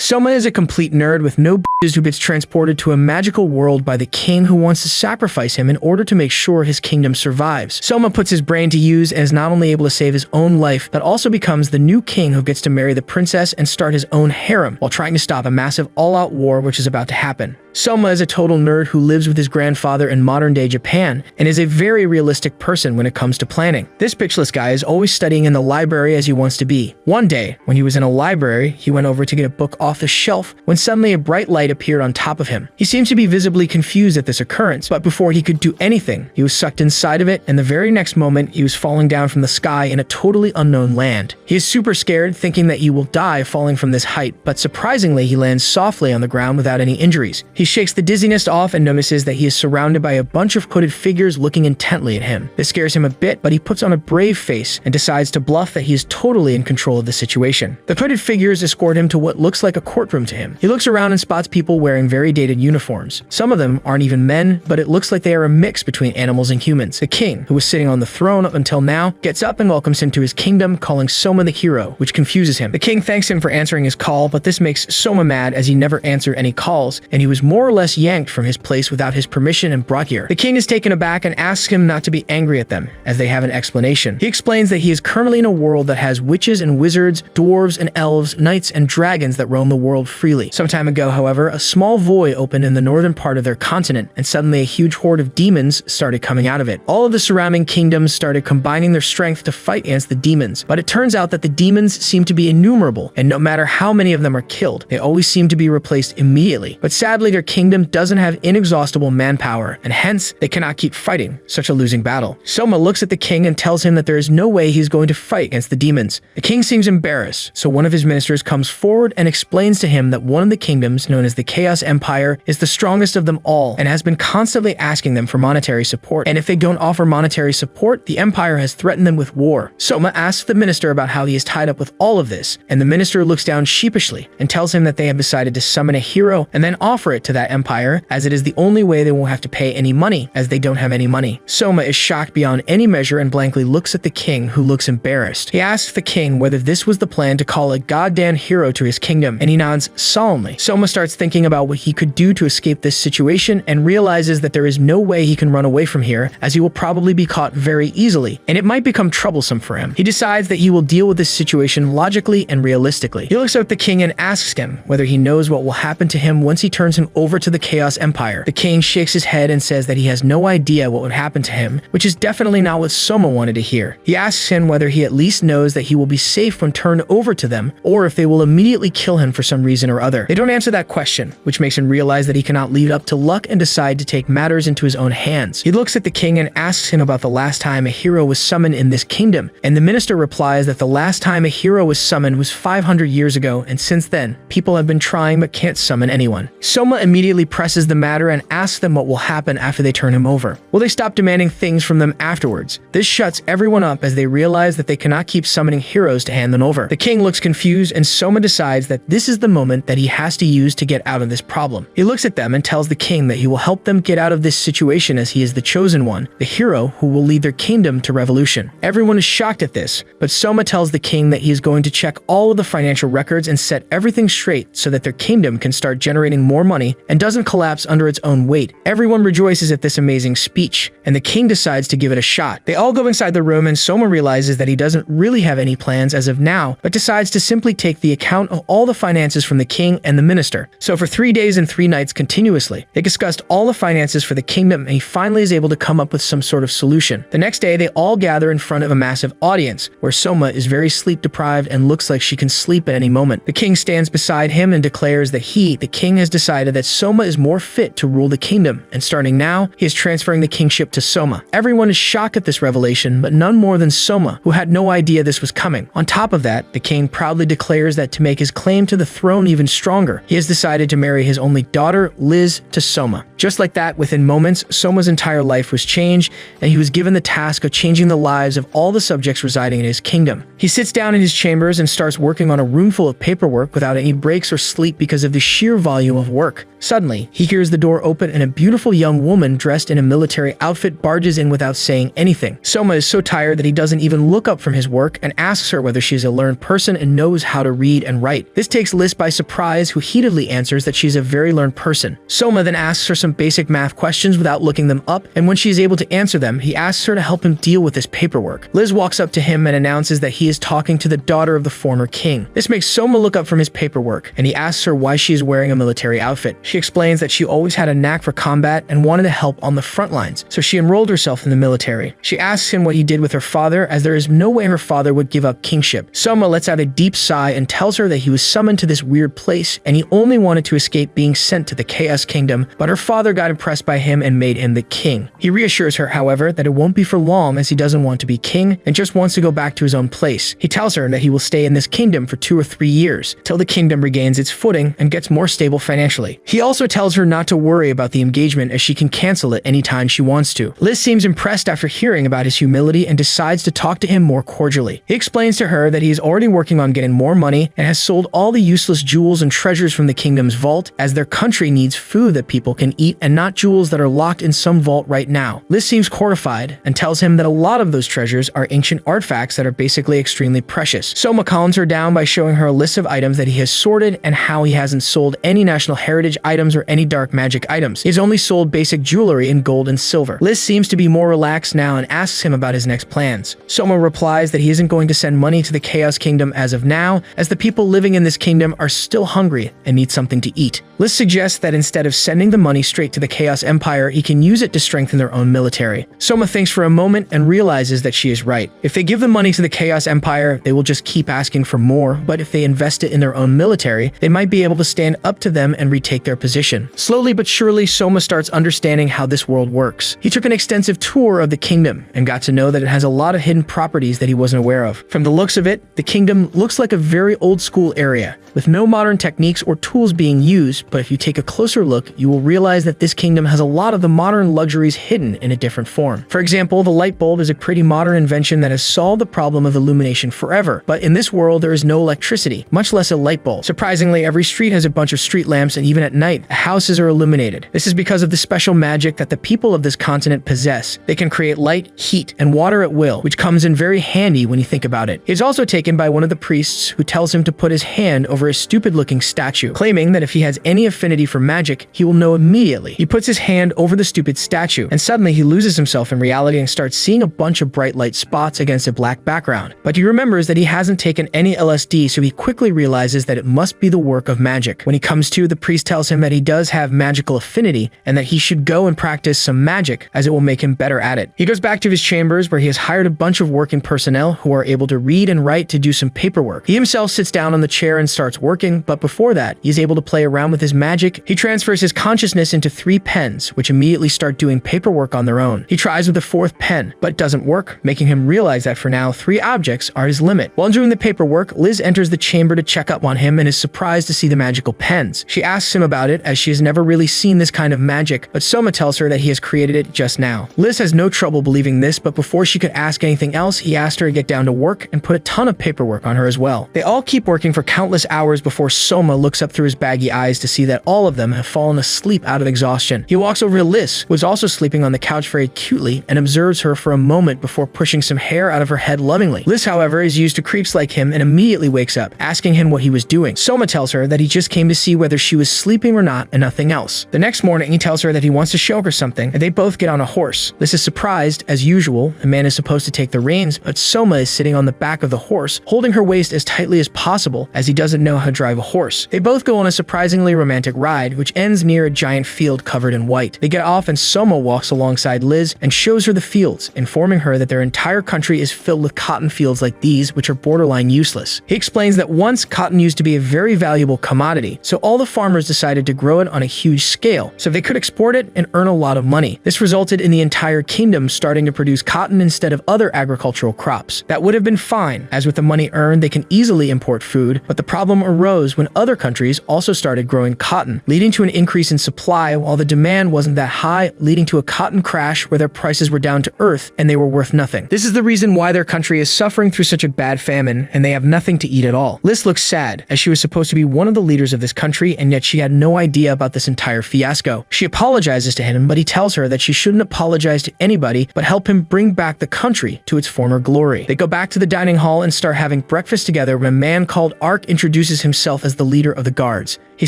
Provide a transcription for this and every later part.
Soma is a complete nerd with no b****s who gets transported to a magical world by the king who wants to sacrifice him in order to make sure his kingdom survives. Soma puts his brain to use and is not only able to save his own life, but also becomes the new king who gets to marry the princess and start his own harem while trying to stop a massive all-out war which is about to happen. Soma is a total nerd who lives with his grandfather in modern-day Japan and is a very realistic person when it comes to planning. This bitchless guy is always studying in the library as he wants to be. One day, when he was in a library, he went over to get a book off the shelf when suddenly a bright light appeared on top of him. He seems to be visibly confused at this occurrence, but before he could do anything, he was sucked inside of it, and the very next moment, he was falling down from the sky in a totally unknown land. He is super scared, thinking that he will die falling from this height, but surprisingly, he lands softly on the ground without any injuries. He shakes the dizziness off and notices that he is surrounded by a bunch of hooded figures looking intently at him. This scares him a bit, but he puts on a brave face and decides to bluff that he is totally in control of the situation. The hooded figures escort him to what looks like a courtroom to him. He looks around and spots people wearing very dated uniforms. Some of them aren't even men, but it looks like they are a mix between animals and humans. The king, who was sitting on the throne up until now, gets up and welcomes him to his kingdom, calling Soma the hero, which confuses him. The king thanks him for answering his call, but this makes Soma mad as he never answered any calls, and he was more or less yanked from his place without his permission and brought here. The king is taken aback and asks him not to be angry at them, as they have an explanation. He explains that he is currently in a world that has witches and wizards, dwarves and elves, knights and dragons that roam the world freely. Some time ago, however, a small void opened in the northern part of their continent, and suddenly a huge horde of demons started coming out of it. All of the surrounding kingdoms started combining their strength to fight against the demons, but it turns out that the demons seem to be innumerable, and no matter how many of them are killed, they always seem to be replaced immediately. But sadly, their kingdom doesn't have inexhaustible manpower, and hence, they cannot keep fighting such a losing battle. Soma looks at the king and tells him that there is no way he's going to fight against the demons. The king seems embarrassed, so one of his ministers comes forward and explains to him that one of the kingdoms, known as the Chaos Empire, is the strongest of them all and has been constantly asking them for monetary support, and if they don't offer monetary support, the empire has threatened them with war. Soma asks the minister about how he is tied up with all of this, and the minister looks down sheepishly and tells him that they have decided to summon a hero and then offer it to that empire, as it is the only way they won't have to pay any money, as they don't have any money. Soma is shocked beyond any measure and blankly looks at the king, who looks embarrassed. He asks the king whether this was the plan to call a goddamn hero to his kingdom, and he nods solemnly. Soma starts thinking about what he could do to escape this situation and realizes that there is no way he can run away from here, as he will probably be caught very easily, and it might become troublesome for him. He decides that he will deal with this situation logically and realistically. He looks at the king and asks him whether he knows what will happen to him once he turns him over to the Chaos Empire. The king shakes his head and says that he has no idea what would happen to him, which is definitely not what Soma wanted to hear. He asks him whether he at least knows that he will be safe when turned over to them, or if they will immediately kill him for some reason or other. They don't answer that question, which makes him realize that he cannot leave it up to luck and decide to take matters into his own hands. He looks at the king and asks him about the last time a hero was summoned in this kingdom, and the minister replies that the last time a hero was summoned was 500 years ago, and since then, people have been trying but can't summon anyone. Soma immediately presses the matter and asks them what will happen after they turn him over. Will they stop demanding things from them afterwards? This shuts everyone up as they realize that they cannot keep summoning heroes to hand them over. The king looks confused, and Soma decides that this is the moment that he has to use to get out of this problem. He looks at them and tells the king that he will help them get out of this situation, as he is the chosen one, the hero who will lead their kingdom to revolution. Everyone is shocked at this, but Soma tells the king that he is going to check all of the financial records and set everything straight so that their kingdom can start generating more money and doesn't collapse under its own weight. Everyone rejoices at this amazing speech, and the king decides to give it a shot. They all go inside the room, and Soma realizes that he doesn't really have any plans as of now, but decides to simply take the account of all the finances from the king and the minister. So for 3 days and 3 nights continuously, they discussed all the finances for the kingdom, and he finally is able to come up with some sort of solution. The next day, they all gather in front of a massive audience, where Soma is very sleep deprived and looks like she can sleep at any moment. The king stands beside him and declares that he, the king, has decided that Soma is more fit to rule the kingdom, and starting now, he is transferring the kingship to Soma. Everyone is shocked at this revelation, but none more than Soma, who had no idea this was coming. On top of that, the king proudly declares that to make his claim to the throne even stronger, he has decided to marry his only daughter, Liz, to Soma. Just like that, within moments, Soma's entire life was changed, and he was given the task of changing the lives of all the subjects residing in his kingdom. He sits down in his chambers and starts working on a room full of paperwork without any breaks or sleep because of the sheer volume of work. Suddenly, he hears the door open and a beautiful young woman dressed in a military outfit barges in without saying anything. Soma is so tired that he doesn't even look up from his work and asks her whether she is a learned person and knows how to read and write. This takes Liz by surprise, who heatedly answers that she's a very learned person. Soma then asks her some basic math questions without looking them up, and when she is able to answer them, he asks her to help him deal with this paperwork. Liz walks up to him and announces that he is talking to the daughter of the former king. This makes Soma look up from his paperwork, and he asks her why she is wearing a military outfit. She explains that she always had a knack for combat and wanted to help on the front lines, so she enrolled herself in the military. She asks him what he did with her father, as there is no way her father would give up kingship. Soma lets out a deep sigh and tells her that he was summoned to this weird place and he only wanted to escape being sent to the Chaos Kingdom, but her father got impressed by him and made him the king. He reassures her, however, that it won't be for long, as he doesn't want to be king and just wants to go back to his own place. He tells her that he will stay in this kingdom for 2 or 3 years, till the kingdom regains its footing and gets more stable financially. He also tells her not to worry about the engagement, as she can cancel it anytime she wants to. Liz seems impressed after hearing about his humility and decides to talk to him more cordially. He explains to her that he is already working on getting more money and has sold all the useless jewels and treasures from the kingdom's vault, as their country needs food that people can eat and not jewels that are locked in some vault right now. Liz seems horrified and tells him that a lot of those treasures are ancient artifacts that are basically extremely precious. Soma calms her down by showing her a list of items that he has sorted and how he hasn't sold any national heritage items or any dark magic items. He has only sold basic jewelry in gold and silver. Liz seems to be more relaxed now and asks him about his next plans. Soma replies that he isn't going to send money to the Chaos Kingdom as of now, as the people living in this kingdom are still hungry and need something to eat. Liz suggests that instead of sending the money straight to the Chaos Empire, he can use it to strengthen their own military. Soma thinks for a moment and realizes that she is right. If they give the money to the Chaos Empire, they will just keep asking for more, but if they invest it in their own military, they might be able to stand up to them and retake their position. Slowly but surely, Soma starts understanding how this world works. He took an extensive tour of the kingdom and got to know that it has a lot of hidden properties that he wasn't aware of. From the looks of it, the kingdom looks like a very old school area, with no modern techniques or tools being used, but if you take a closer look, you will realize that this kingdom has a lot of the modern luxuries hidden in a different form. For example, the light bulb is a pretty modern invention that has solved the problem of illumination forever, but in this world there is no electricity, much less a light bulb. Surprisingly, every street has a bunch of street lamps, and even at night, houses are illuminated. This is because of the special magic that the people of this continent possess. They can create light, heat, and water at will, which comes in very handy when you think about it. He is also taken by one of the priests, who tells him to put his hand over a stupid-looking statue, claiming that if he has any affinity for magic, he will know immediately. He puts his hand over the stupid statue, and suddenly he loses himself in reality and starts seeing a bunch of bright light spots against a black background. But he remembers that he hasn't taken any LSD, so he quickly realizes that it must be the work of magic. When he comes to, the priest tells him that he does have magical affinity and that he should go and practice some magic, as it will make him better at it. He goes back to his chambers, where he has hired a bunch of working personnel who are able to read and write to do some paperwork. He himself sits down on the chair and starts working, but before that, he is able to play around with his magic. He transfers his consciousness into 3 pens, which immediately start doing paperwork on their own. He tries with the 4th pen, but doesn't work, making him realize that for now, 3 objects are his limit. While doing the paperwork, Liz enters the chamber to check up on him and is surprised to see the magical pens. She asks him about it, as she has never really seen this kind of magic, but Soma tells her that he has created it just now. Liz has no trouble believing this, but before she could ask anything else, he asked her to get down to work and put a ton of paperwork on her as well. They all keep working for countless hours before Soma looks up through his baggy eyes to see that all of them have fallen asleep out of exhaustion. He walks over to Liz, who is also sleeping on the couch very cutely, and observes her for a moment before pushing some hair out of her head lovingly. Liz, however, is used to creeps like him and immediately wakes up, asking him what he was doing. Soma tells her that he just came to see whether she was sleeping or not and nothing else. The next morning, he tells her that he wants to show her something, and they both get on a horse. Liz is surprised, as usual. A man is supposed to take the reins, but Soma is sitting on the back of the horse, holding her waist as tightly as possible, as he doesn't know how to drive a horse. They both go on a surprisingly romantic ride, which ends near a giant field covered in white. They get off and Soma walks alongside Liz and shows her the fields, informing her that their entire country is filled with cotton fields like these, which are borderline useless. He explains that once cotton used to be a very valuable commodity, so all the farmers decided to grow it on a huge scale, so they could export it and earn a lot of money. This resulted in the entire kingdom starting to produce cotton instead of other agricultural crops. That would have been fine, as with the money earned, they can easily import food, but the problem arose when other countries also started growing cotton, leading to an increase in supply while the demand wasn't that high, leading to a cotton crash where their prices were down to earth and they were worth nothing. This is the reason why their country is suffering through such a bad famine and they have nothing to eat at all. Liz looks sad, as she was supposed to be one of the leaders of this country, and yet she had no no idea about this entire fiasco. She apologizes to him, but he tells her that she shouldn't apologize to anybody, but help him bring back the country to its former glory. They go back to the dining hall and start having breakfast together when a man called Ark introduces himself as the leader of the guards. He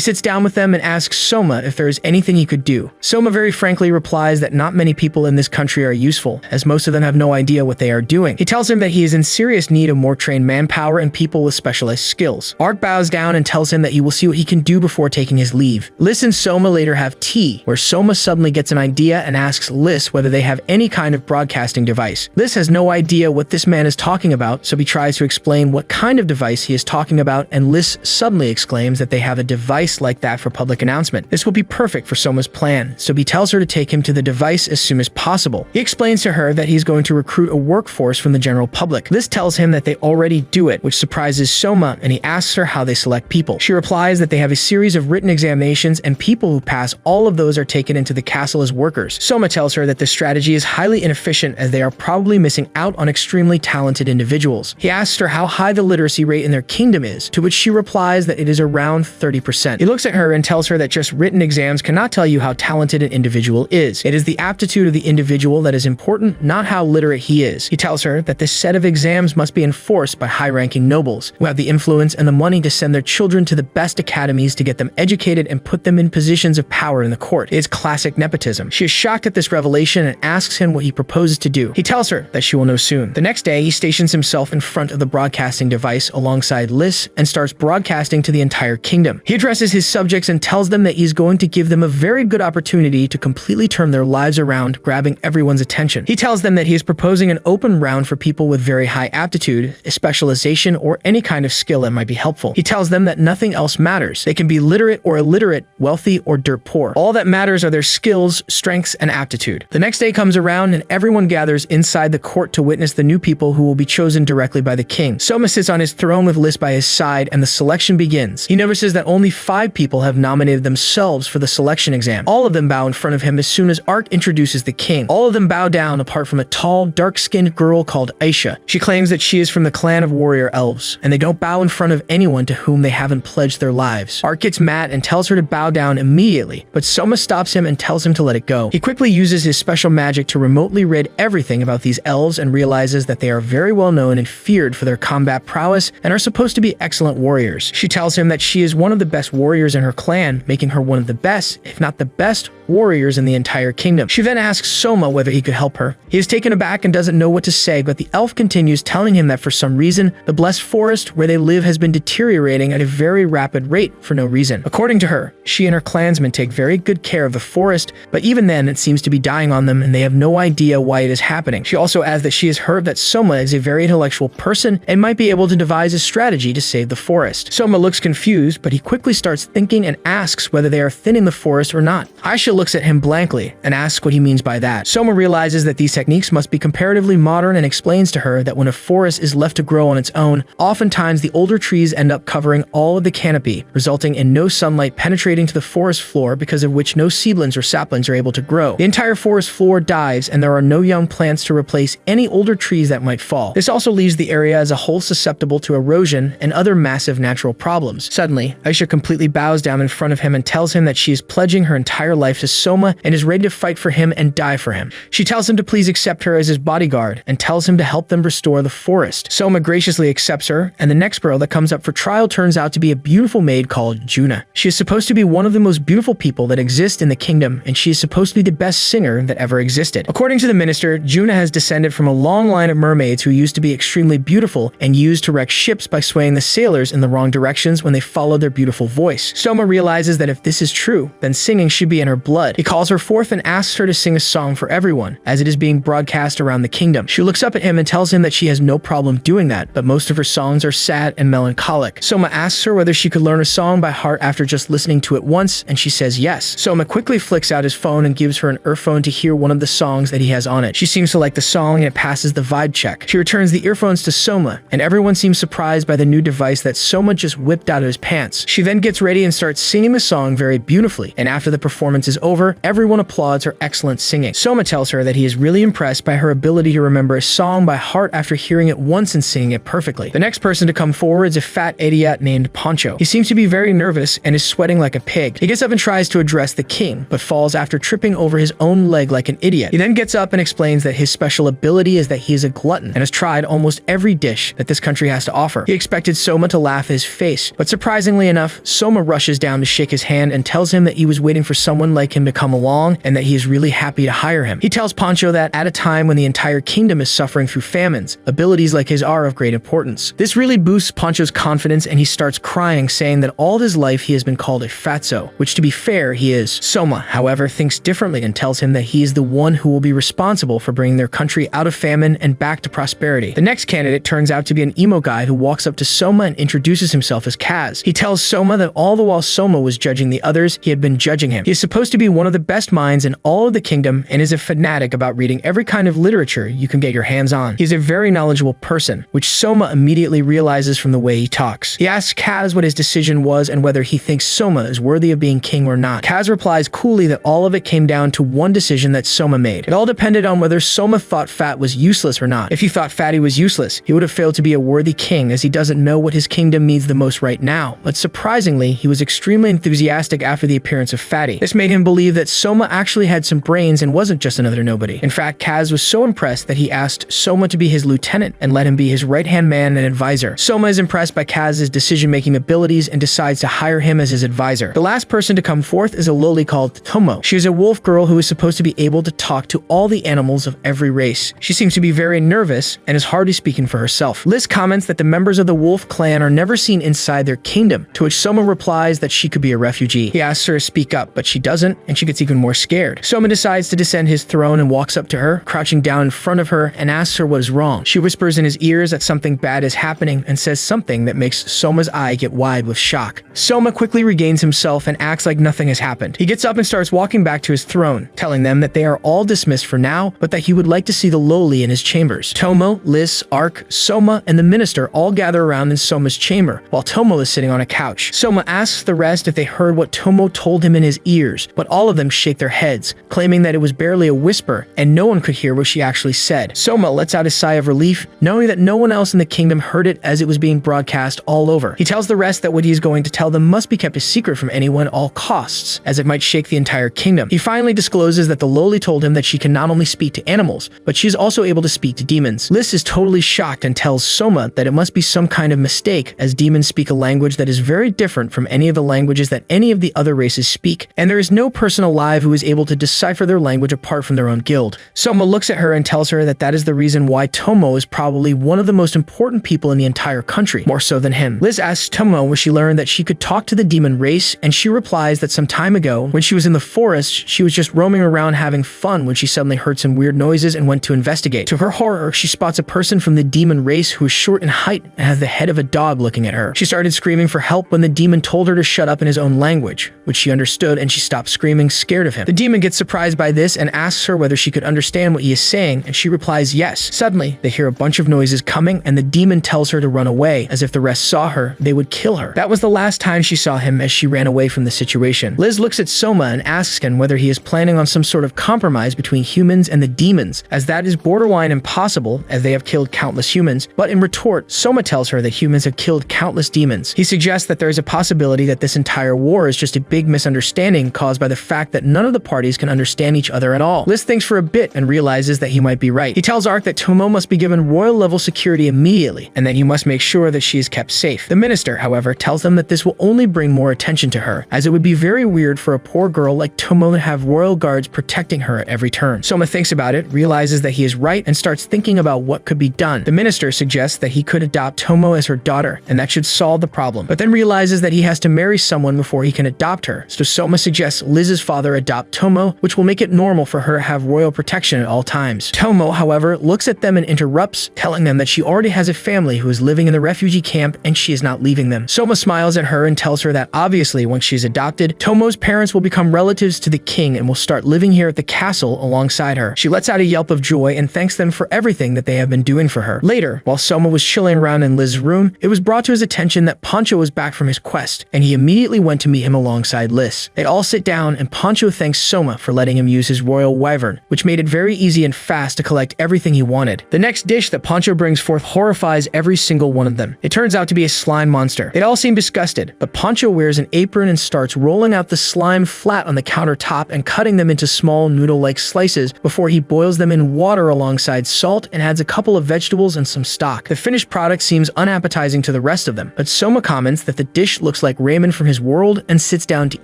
sits down with them and asks Soma if there is anything he could do. Soma very frankly replies that not many people in this country are useful, as most of them have no idea what they are doing. He tells him that he is in serious need of more trained manpower and people with specialized skills. Ark bows down and tells him that he will see what he can do before taking his leave. Liz and Soma later have tea, where Soma suddenly gets an idea and asks Liz whether they have any kind of broadcasting device. Liz has no idea what this man is talking about, so he tries to explain what kind of device he is talking about, and Liz suddenly exclaims that they have a device like that for public announcement. This will be perfect for Soma's plan, so he tells her to take him to the device as soon as possible. He explains to her that he's going to recruit a workforce from the general public. Liz tells him that they already do it, which surprises Soma, and he asks her how they select people. She replies that they have a series of written examinations, and people who pass all of those are taken into the castle as workers. Soma tells her that this strategy is highly inefficient, as they are probably missing out on extremely talented individuals. He asks her how high the literacy rate in their kingdom is, to which she replies that it is around 30%. He looks at her and tells her that just written exams cannot tell you how talented an individual is. It is the aptitude of the individual that is important, not how literate he is. He tells her that this set of exams must be enforced by high-ranking nobles, who have the influence and the money to send their children to the best academies to get them educated and put them in positions of power in the court. It is classic nepotism. She is shocked at this revelation and asks him what he proposes to do. He tells her that she will know soon. The next day, he stations himself in front of the broadcasting device alongside Liz and starts broadcasting to the entire kingdom. He addresses his subjects and tells them that he's going to give them a very good opportunity to completely turn their lives around, grabbing everyone's attention. He tells them that he is proposing an open round for people with very high aptitude, a specialization, or any kind of skill that might be helpful. He tells them that nothing else matters. They can be literate or illiterate, wealthy or dirt poor. All that matters are their skills, strengths, and aptitude. The next day comes around and everyone gathers inside the court to witness the new people who will be chosen directly by the king. Soma sits on his throne with Liz by his side, and the selection begins. He notices that only 5 people have nominated themselves for the selection exam. All of them bow in front of him as soon as Ark introduces the king. All of them bow down apart from a tall, dark-skinned girl called Aisha. She claims that she is from the clan of warrior elves, and they don't bow in front of anyone to whom they haven't pledged their lives. Ark gets mad and tells her to bow down immediately, but Soma stops him and tells him to let it go. He quickly uses his special magic to remotely rid everything about these elves and realizes that they are very well known and feared for their combat prowess and are supposed to be excellent warriors. She tells him that she is one of the best warriors in her clan, making her one of the best, if not the best, warriors in the entire kingdom. She then asks Soma whether he could help her. He is taken aback and doesn't know what to say, but the elf continues telling him that for some reason, the blessed forest where they live has been deteriorating at a very rapid rate for no reason. According to her, she and her clansmen take very good care of the forest, but even then it seems to be dying on them and they have no idea why it is happening. She also adds that she has heard that Soma is a very intellectual person and might be able to devise a strategy to save the forest. Soma looks confused, but he quickly starts thinking and asks whether they are thinning the forest or not. Aisha looks at him blankly and asks what he means by that. Soma realizes that these techniques must be comparatively modern and explains to her that when a forest is left to grow on its own, oftentimes the older trees end up covering all of the canopy, resulting in no sunlight penetrating to the forest floor, because of which no seedlings or saplings are able to grow. The entire forest floor dies and there are no young plants to replace any older trees that might fall. This also leaves the area as a whole susceptible to erosion and other massive natural problems. Suddenly, Aisha completely bows down in front of him and tells him that she is pledging her entire life to Soma and is ready to fight for him and die for him. She tells him to please accept her as his bodyguard and tells him to help them restore the forest. Soma graciously accepts her, and the next girl that comes up for trial turns out to be a beautiful maid called Juna. She is supposed to be one of the most beautiful people that exist in the kingdom, and she is supposed to be the best singer that ever existed. According to the minister, Juna has descended from a long line of mermaids who used to be extremely beautiful and used to wreck ships by swaying the sailors in the wrong directions when they followed their beautiful voice. Soma realizes that if this is true, then singing should be in her blood. He calls her forth and asks her to sing a song for everyone, as it is being broadcast around the kingdom. She looks up at him and tells him that she has no problem doing that, but most of her songs are sad and melancholic. Soma asks her whether she could learn a song by heart after just listening to it once, and she says yes. Soma quickly flicks out his phone and gives her an earphone to hear one of the songs that he has on it. She seems to like the song and it passes the vibe check. She returns the earphones to Soma, and everyone seems surprised by the new device that Soma just whipped out of his pants. She then gives gets ready and starts singing the song very beautifully, and after the performance is over, everyone applauds her excellent singing. Soma tells her that he is really impressed by her ability to remember a song by heart after hearing it once and singing it perfectly. The next person to come forward is a fat idiot named Poncho. He seems to be very nervous and is sweating like a pig. He gets up and tries to address the king, but falls after tripping over his own leg like an idiot. He then gets up and explains that his special ability is that he is a glutton and has tried almost every dish that this country has to offer. He expected Soma to laugh at his face, but surprisingly enough, Soma rushes down to shake his hand and tells him that he was waiting for someone like him to come along and that he is really happy to hire him. He tells Poncho that at a time when the entire kingdom is suffering through famines, abilities like his are of great importance. This really boosts Poncho's confidence and he starts crying, saying that all his life he has been called a fatso, which to be fair, he is. Soma, however, thinks differently and tells him that he is the one who will be responsible for bringing their country out of famine and back to prosperity. The next candidate turns out to be an emo guy who walks up to Soma and introduces himself as Kaz. He tells Soma that all the while Soma was judging the others, he had been judging him. He is supposed to be one of the best minds in all of the kingdom and is a fanatic about reading every kind of literature you can get your hands on. He is a very knowledgeable person, which Soma immediately realizes from the way he talks. He asks Kaz what his decision was and whether he thinks Soma is worthy of being king or not. Kaz replies coolly that all of it came down to one decision that Soma made. It all depended on whether Soma thought Fat was useless or not. If he thought Fatty was useless, he would have failed to be a worthy king, as he doesn't know what his kingdom needs the most right now. But surprisingly, he was extremely enthusiastic after the appearance of Fatty. This made him believe that Soma actually had some brains and wasn't just another nobody. In fact, Kaz was so impressed that he asked Soma to be his lieutenant and let him be his right-hand man and advisor. Soma is impressed by Kaz's decision-making abilities and decides to hire him as his advisor. The last person to come forth is a loli called Tomo. She is a wolf girl who is supposed to be able to talk to all the animals of every race. She seems to be very nervous and is hardly speaking for herself. Liz comments that the members of the wolf clan are never seen inside their kingdom, to which Soma replies that she could be a refugee. He asks her to speak up, but she doesn't, and she gets even more scared. Soma decides to descend his throne and walks up to her, crouching down in front of her, and asks her what is wrong. She whispers in his ears that something bad is happening and says something that makes Soma's eye get wide with shock. Soma quickly regains himself and acts like nothing has happened. He gets up and starts walking back to his throne, telling them that they are all dismissed for now, but that he would like to see the loli in his chambers. Tomo, Liz, Ark, Soma, and the minister all gather around in Soma's chamber, while Tomo is sitting on a couch. Soma asks the rest if they heard what Tomo told him in his ears, but all of them shake their heads, claiming that it was barely a whisper and no one could hear what she actually said. Soma lets out a sigh of relief, knowing that no one else in the kingdom heard it as it was being broadcast all over. He tells the rest that what he is going to tell them must be kept a secret from anyone at all costs, as it might shake the entire kingdom. He finally discloses that the loli told him that she can not only speak to animals, but she is also able to speak to demons. Liz is totally shocked and tells Soma that it must be some kind of mistake, as demons speak a language that is very different from any of the languages that any of the other races speak, and there is no person alive who is able to decipher their language apart from their own guild. Soma looks at her and tells her that that is the reason why Tomo is probably one of the most important people in the entire country, more so than him. Liz asks Tomo where she learned that she could talk to the demon race, and she replies that some time ago, when she was in the forest, she was just roaming around having fun when she suddenly heard some weird noises and went to investigate. To her horror, she spots a person from the demon race who is short in height and has the head of a dog looking at her. She started screaming for help when the demon told her to shut up in his own language, which she understood, and she stopped screaming, scared of him. The demon gets surprised by this and asks her whether she could understand what he is saying, and she replies yes. Suddenly, they hear a bunch of noises coming, and the demon tells her to run away, as if the rest saw her, they would kill her. That was the last time she saw him, as she ran away from the situation. Liz looks at Soma and asks him whether he is planning on some sort of compromise between humans and the demons, as that is borderline impossible, as they have killed countless humans, but in retort, Soma tells her that humans have killed countless demons. He suggests that there is a possibility that this entire war is just a big misunderstanding caused by the fact that none of the parties can understand each other at all. Liz thinks for a bit and realizes that he might be right. He tells Ark that Tomo must be given royal level security immediately, and that he must make sure that she is kept safe. The minister, however, tells them that this will only bring more attention to her, as it would be very weird for a poor girl like Tomo to have royal guards protecting her at every turn. Soma thinks about it, realizes that he is right, and starts thinking about what could be done. The minister suggests that he could adopt Tomo as her daughter, and that should solve the problem, but then realizes that he has to marry someone before he can adopt her, so Soma suggests Liz's father adopt Tomo, which will make it normal for her to have royal protection at all times. Tomo, however, looks at them and interrupts, telling them that she already has a family who is living in the refugee camp and she is not leaving them. Soma smiles at her and tells her that obviously once she is adopted, Tomo's parents will become relatives to the king and will start living here at the castle alongside her. She lets out a yelp of joy and thanks them for everything that they have been doing for her. Later, while Soma was chilling around in Liz's room, it was brought to his attention that Poncho was back from his quest. request, and he immediately went to meet him alongside Lys. They all sit down, and Pancho thanks Soma for letting him use his royal wyvern, which made it very easy and fast to collect everything he wanted. The next dish that Pancho brings forth horrifies every single one of them. It turns out to be a slime monster. They all seem disgusted, but Pancho wears an apron and starts rolling out the slime flat on the countertop and cutting them into small noodle-like slices before he boils them in water alongside salt and adds a couple of vegetables and some stock. The finished product seems unappetizing to the rest of them, but Soma comments that the dish looks like ramen from his world and sits down to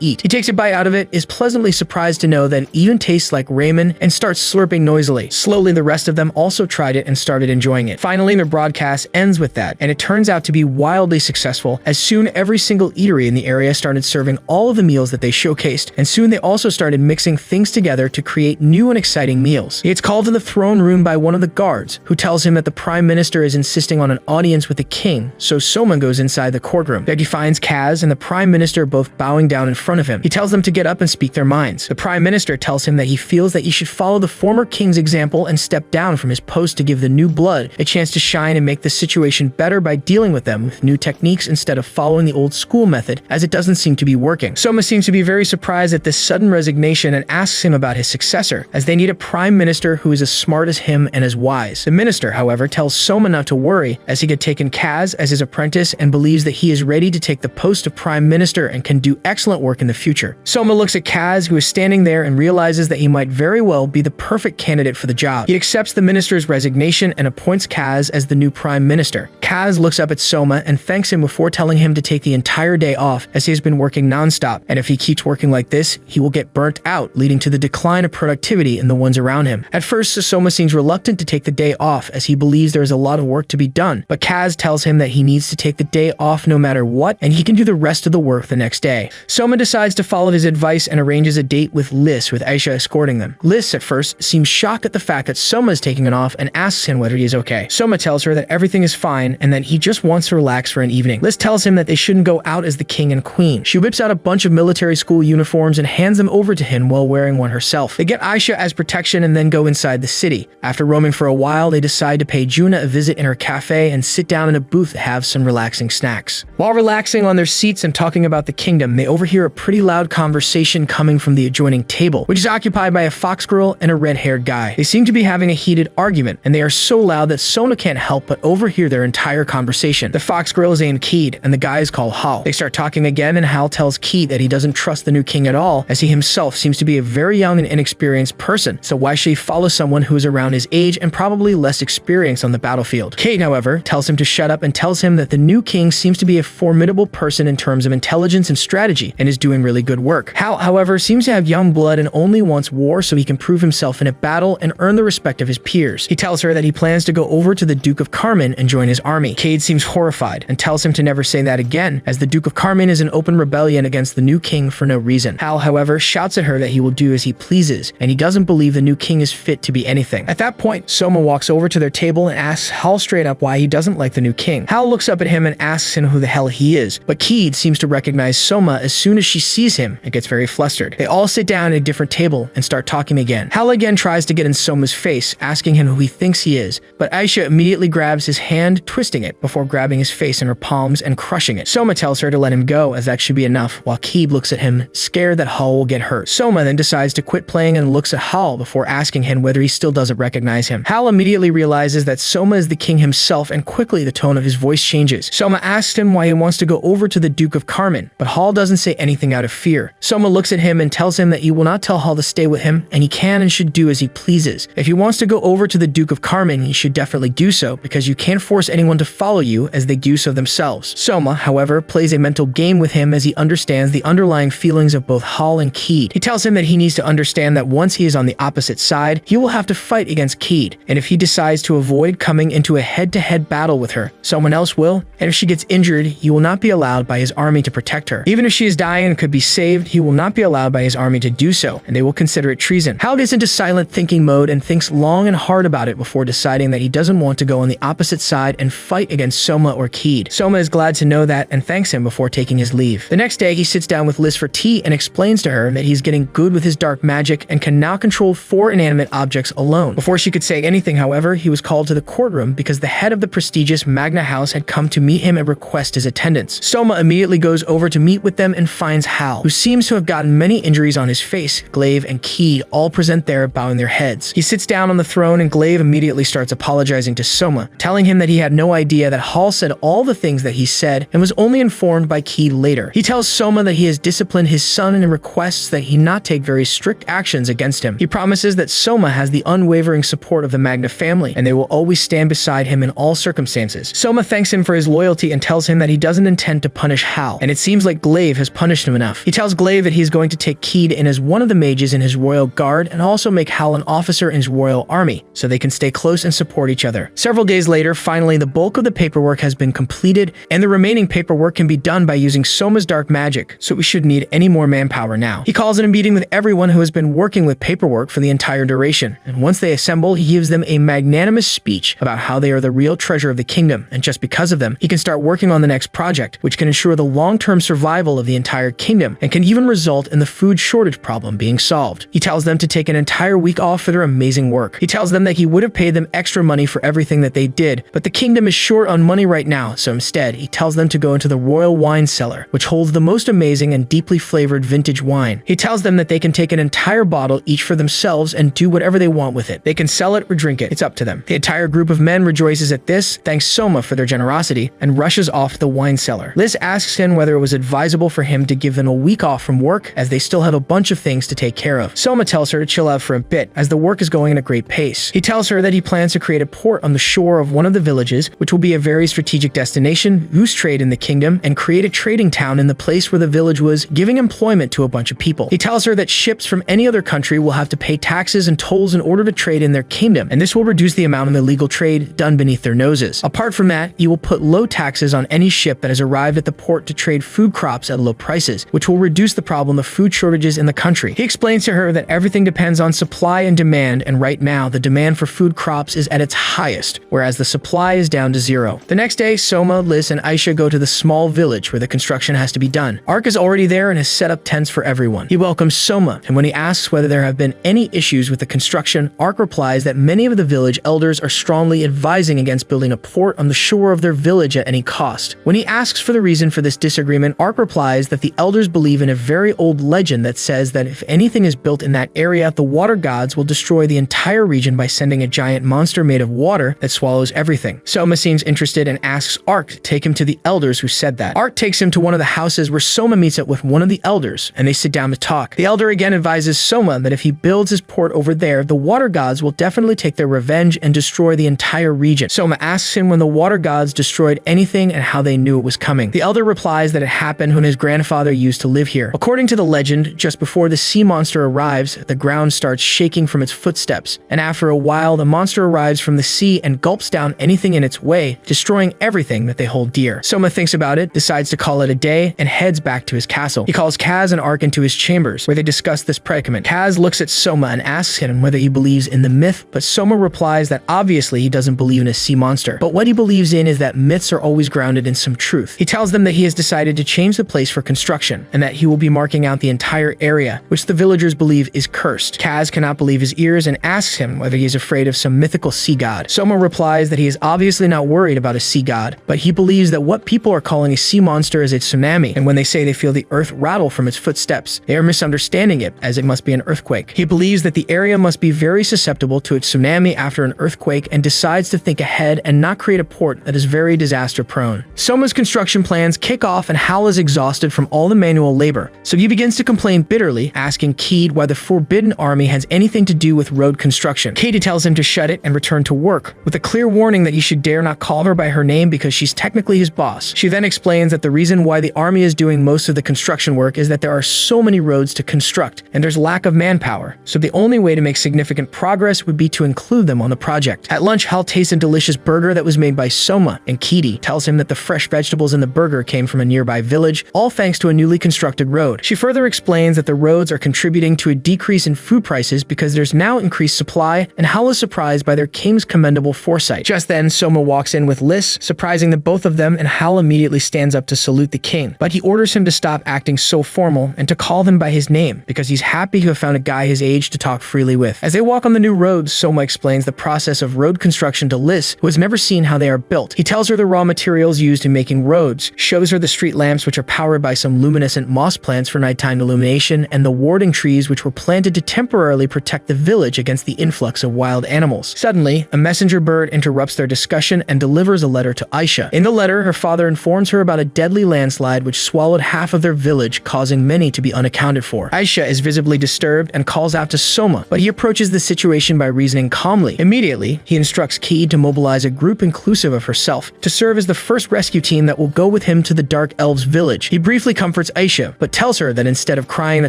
eat. He takes a bite out of it, is pleasantly surprised to know that it even tastes like ramen, and starts slurping noisily. Slowly, the rest of them also tried it and started enjoying it. Finally, their broadcast ends with that, and it turns out to be wildly successful, as soon every single eatery in the area started serving all of the meals that they showcased, and soon they also started mixing things together to create new and exciting meals. He gets called to the throne room by one of the guards, who tells him that the Prime Minister is insisting on an audience with the king, so Soma goes inside the courtroom. There he finds Kaz and the Prime Minister both bowing down in front of him. He tells them to get up and speak their minds. The Prime Minister tells him that he feels that he should follow the former king's example and step down from his post to give the new blood a chance to shine and make the situation better by dealing with them with new techniques instead of following the old school method, as it doesn't seem to be working. Soma seems to be very surprised at this sudden resignation and asks him about his successor, as they need a Prime Minister who is as smart as him and as wise. The minister, however, tells Soma not to worry, as he had taken Kaz as his apprentice and believes that he is ready to take the post of Prime Minister and can do excellent work in the future. Soma looks at Kaz, who is standing there, and realizes that he might very well be the perfect candidate for the job. He accepts the minister's resignation and appoints Kaz as the new Prime Minister. Kaz looks up at Soma and thanks him before telling him to take the entire day off, as he has been working non-stop, and if he keeps working like this, he will get burnt out, leading to the decline of productivity in the ones around him. At first, Soma seems reluctant to take the day off, as he believes there is a lot of work to be done, but Kaz tells him that he needs to take the day off no matter what, and he can do the rest of the work the next day. Soma decides to follow his advice and arranges a date with Lys, with Aisha escorting them. Lys, at first, seems shocked at the fact that Soma is taking it off and asks him whether he is okay. Soma tells her that everything is fine and that he just wants to relax for an evening. Lys tells him that they shouldn't go out as the king and queen. She whips out a bunch of military school uniforms and hands them over to him while wearing one herself. They get Aisha as protection and then go inside the city. After roaming for a while, they decide to pay Juna a visit in her cafe and sit down in a booth to have some relaxing snacks. While relaxing on their seats and talking about the kingdom, they overhear a pretty loud conversation coming from the adjoining table, which is occupied by a fox girl and a red-haired guy. They seem to be having a heated argument, and they are so loud that Sona can't help but overhear their entire conversation. The fox girl is named Keed, and the guy is called Hal. They start talking again, and Hal tells Keed that he doesn't trust the new king at all, as he himself seems to be a very young and inexperienced person, so why should he follow someone who is around his age and probably less experienced on the battlefield? Keed, however, tells him to shut up and tells him that the new king seems to be a formidable person in terms of intelligence and strategy, and is doing really good work. Hal, however, seems to have young blood and only wants war so he can prove himself in a battle and earn the respect of his peers. He tells her that he plans to go over to the Duke of Carmen and join his army. Cade seems horrified and tells him to never say that again, as the Duke of Carmen is in open rebellion against the new king for no reason. Hal, however, shouts at her that he will do as he pleases, and he doesn't believe the new king is fit to be anything. At that point, Soma walks over to their table and asks Hal straight up why he doesn't like the new king. Hal looks up at him and asks him who the hell he is, but Keed seems to recognize Soma as soon as she sees him and gets very flustered. They all sit down at a different table and start talking again. Hal again tries to get in Soma's face, asking him who he thinks he is, but Aisha immediately grabs his hand, twisting it before grabbing his face in her palms and crushing it. Soma tells her to let him go, as that should be enough, while Keed looks at him, scared that Hal will get hurt. Soma then decides to quit playing and looks at Hal before asking him whether he still doesn't recognize him. Hal immediately realizes that Soma is the king himself, and quickly the tone of his voice changes. Soma asks him why he wants to go over to the Duke of Carmen, but Hal doesn't say anything out of fear. Soma looks at him and tells him that he will not tell Hal to stay with him, and he can and should do as he pleases. If he wants to go over to the Duke of Carmen, he should definitely do so, because you can't force anyone to follow you as they do so themselves. Soma, however, plays a mental game with him as he understands the underlying feelings of both Hal and Keed. He tells him that he needs to understand that once he is on the opposite side, he will have to fight against Keed, and if he decides to avoid coming into a head-to-head battle with her, someone else will, and if she gets injured, he will not be allowed by his army to protect her. Even if she is dying and could be saved, he will not be allowed by his army to do so, and they will consider it treason. Hal gets into silent thinking mode and thinks long and hard about it before deciding that he doesn't want to go on the opposite side and fight against Soma or Keed. Soma is glad to know that and thanks him before taking his leave. The next day, he sits down with Lys for tea and explains to her that he's getting good with his dark magic and can now control 4 inanimate objects alone. Before she could say anything, however, he was called to the courtroom because the head of the prestigious Magna House had come to meet him and request his attendance. Soma Soma immediately goes over to meet with them and finds Hal, who seems to have gotten many injuries on his face. Glaive and Keed all present there, bowing their heads. He sits down on the throne, and Glaive immediately starts apologizing to Soma, telling him that he had no idea that Hal said all the things that he said and was only informed by Keed later. He tells Soma that he has disciplined his son and requests that he not take very strict actions against him. He promises that Soma has the unwavering support of the Magna family, and they will always stand beside him in all circumstances. Soma thanks him for his loyalty and tells him that he doesn't intend to punish Hal, and it seems like Glaive has punished him enough. He tells Glaive that he's going to take Keed in as one of the mages in his royal guard and also make Hal an officer in his royal army, so they can stay close and support each other. Several days later, finally, the bulk of the paperwork has been completed, and the remaining paperwork can be done by using Soma's dark magic, so we shouldn't need any more manpower now. He calls in a meeting with everyone who has been working with paperwork for the entire duration, and once they assemble, he gives them a magnanimous speech about how they are the real treasure of the kingdom, and just because of them, he can start working on the next project, which can ensure the long-term survival of the entire kingdom, and can even result in the food shortage problem being solved. He tells them to take an entire week off for their amazing work. He tells them that he would have paid them extra money for everything that they did, but the kingdom is short on money right now, so instead, he tells them to go into the royal wine cellar, which holds the most amazing and deeply flavored vintage wine. He tells them that they can take an entire bottle each for themselves and do whatever they want with it. They can sell it or drink it. It's up to them. The entire group of men rejoices at this, thanks Soma for their generosity, and rushes off to the wine cellar. Liz asks him whether it was advisable for him to give them a week off from work, as they still have a bunch of things to take care of. Soma tells her to chill out for a bit, as the work is going at a great pace. He tells her that he plans to create a port on the shore of one of the villages, which will be a very strategic destination, boost trade in the kingdom, and create a trading town in the place where the village was, giving employment to a bunch of people. He tells her that ships from any other country will have to pay taxes and tolls in order to trade in their kingdom, and this will reduce the amount of illegal trade done beneath their noses. Apart from that, you will put low taxes on any ship that has arrived at the port to trade food crops at low prices, which will reduce the problem of food shortages in the country. He explains to her that everything depends on supply and demand, and right now, the demand for food crops is at its highest, whereas the supply is down to zero. The next day, Soma, Liz, and Aisha go to the small village where the construction has to be done. Ark is already there and has set up tents for everyone. He welcomes Soma, and when he asks whether there have been any issues with the construction, Ark replies that many of the village elders are strongly advising against building a port on the shore of their village at any cost. When he asks for the reason for this disagreement, Ark replies that the elders believe in a very old legend that says that if anything is built in that area, the water gods will destroy the entire region by sending a giant monster made of water that swallows everything. Soma seems interested and asks Ark to take him to the elders who said that. Ark takes him to one of the houses where Soma meets up with one of the elders, and they sit down to talk. The elder again advises Soma that if he builds his port over there, the water gods will definitely take their revenge and destroy the entire region. Soma asks him when the water gods destroyed anything and how they knew it was coming. The elder replies that it happened when his grandfather used to live here. According to the legend, just before the sea monster arrives, the ground starts shaking from its footsteps, and after a while, the monster arrives from the sea and gulps down anything in its way, destroying everything that they hold dear. Soma thinks about it, decides to call it a day, and heads back to his castle. He calls Kaz and Ark into his chambers, where they discuss this predicament. Kaz looks at Soma and asks him whether he believes in the myth, but Soma replies that obviously he doesn't believe in a sea monster, but what he believes in is that myths are always grounded in some truth. He tells them that he has decided to change the place for construction, and that he will be marking out the entire area, which the villagers believe is cursed. Kaz cannot believe his ears and asks him whether he is afraid of some mythical sea god. Soma replies that he is obviously not worried about a sea god, but he believes that what people are calling a sea monster is a tsunami, and when they say they feel the earth rattle from its footsteps, they are misunderstanding it as it must be an earthquake. He believes that the area must be very susceptible to a tsunami after an earthquake and decides to think ahead and not create a port that is very disaster prone. Soma's construction plans kick off and Hal is exhausted from all the manual labor, so he begins to complain bitterly, asking Keed why the Forbidden Army has anything to do with road construction. Katie tells him to shut it and return to work, with a clear warning that he should dare not call her by her name because she's technically his boss. She then explains that the reason why the army is doing most of the construction work is that there are so many roads to construct, and there's lack of manpower, so the only way to make significant progress would be to include them on the project. At lunch, Hal tastes a delicious burger that was made by Soma, and Katie tells him that the fresh vegetables in the burger came from a nearby village, all thanks to a newly constructed road. She further explains that the roads are contributing to a decrease in food prices because there's now increased supply, and Hal is surprised by their king's commendable foresight. Just then, Soma walks in with Liz, surprising the both of them, and Hal immediately stands up to salute the king, but he orders him to stop acting so formal and to call them by his name because he's happy to have found a guy his age to talk freely with. As they walk on the new roads, Soma explains the process of road construction to Liz, who has never seen how they are built. He tells her the raw materials used in making roads, works, shows her the street lamps which are powered by some luminescent moss plants for nighttime illumination, and the warding trees which were planted to temporarily protect the village against the influx of wild animals. Suddenly, a messenger bird interrupts their discussion and delivers a letter to Aisha. In the letter, her father informs her about a deadly landslide which swallowed half of their village, causing many to be unaccounted for. Aisha is visibly disturbed and calls out to Soma, but he approaches the situation by reasoning calmly. Immediately, he instructs Ki to mobilize a group inclusive of herself to serve as the first rescue team that will go with him to the Dark Elves' village. He briefly comforts Aisha, but tells her that instead of crying at a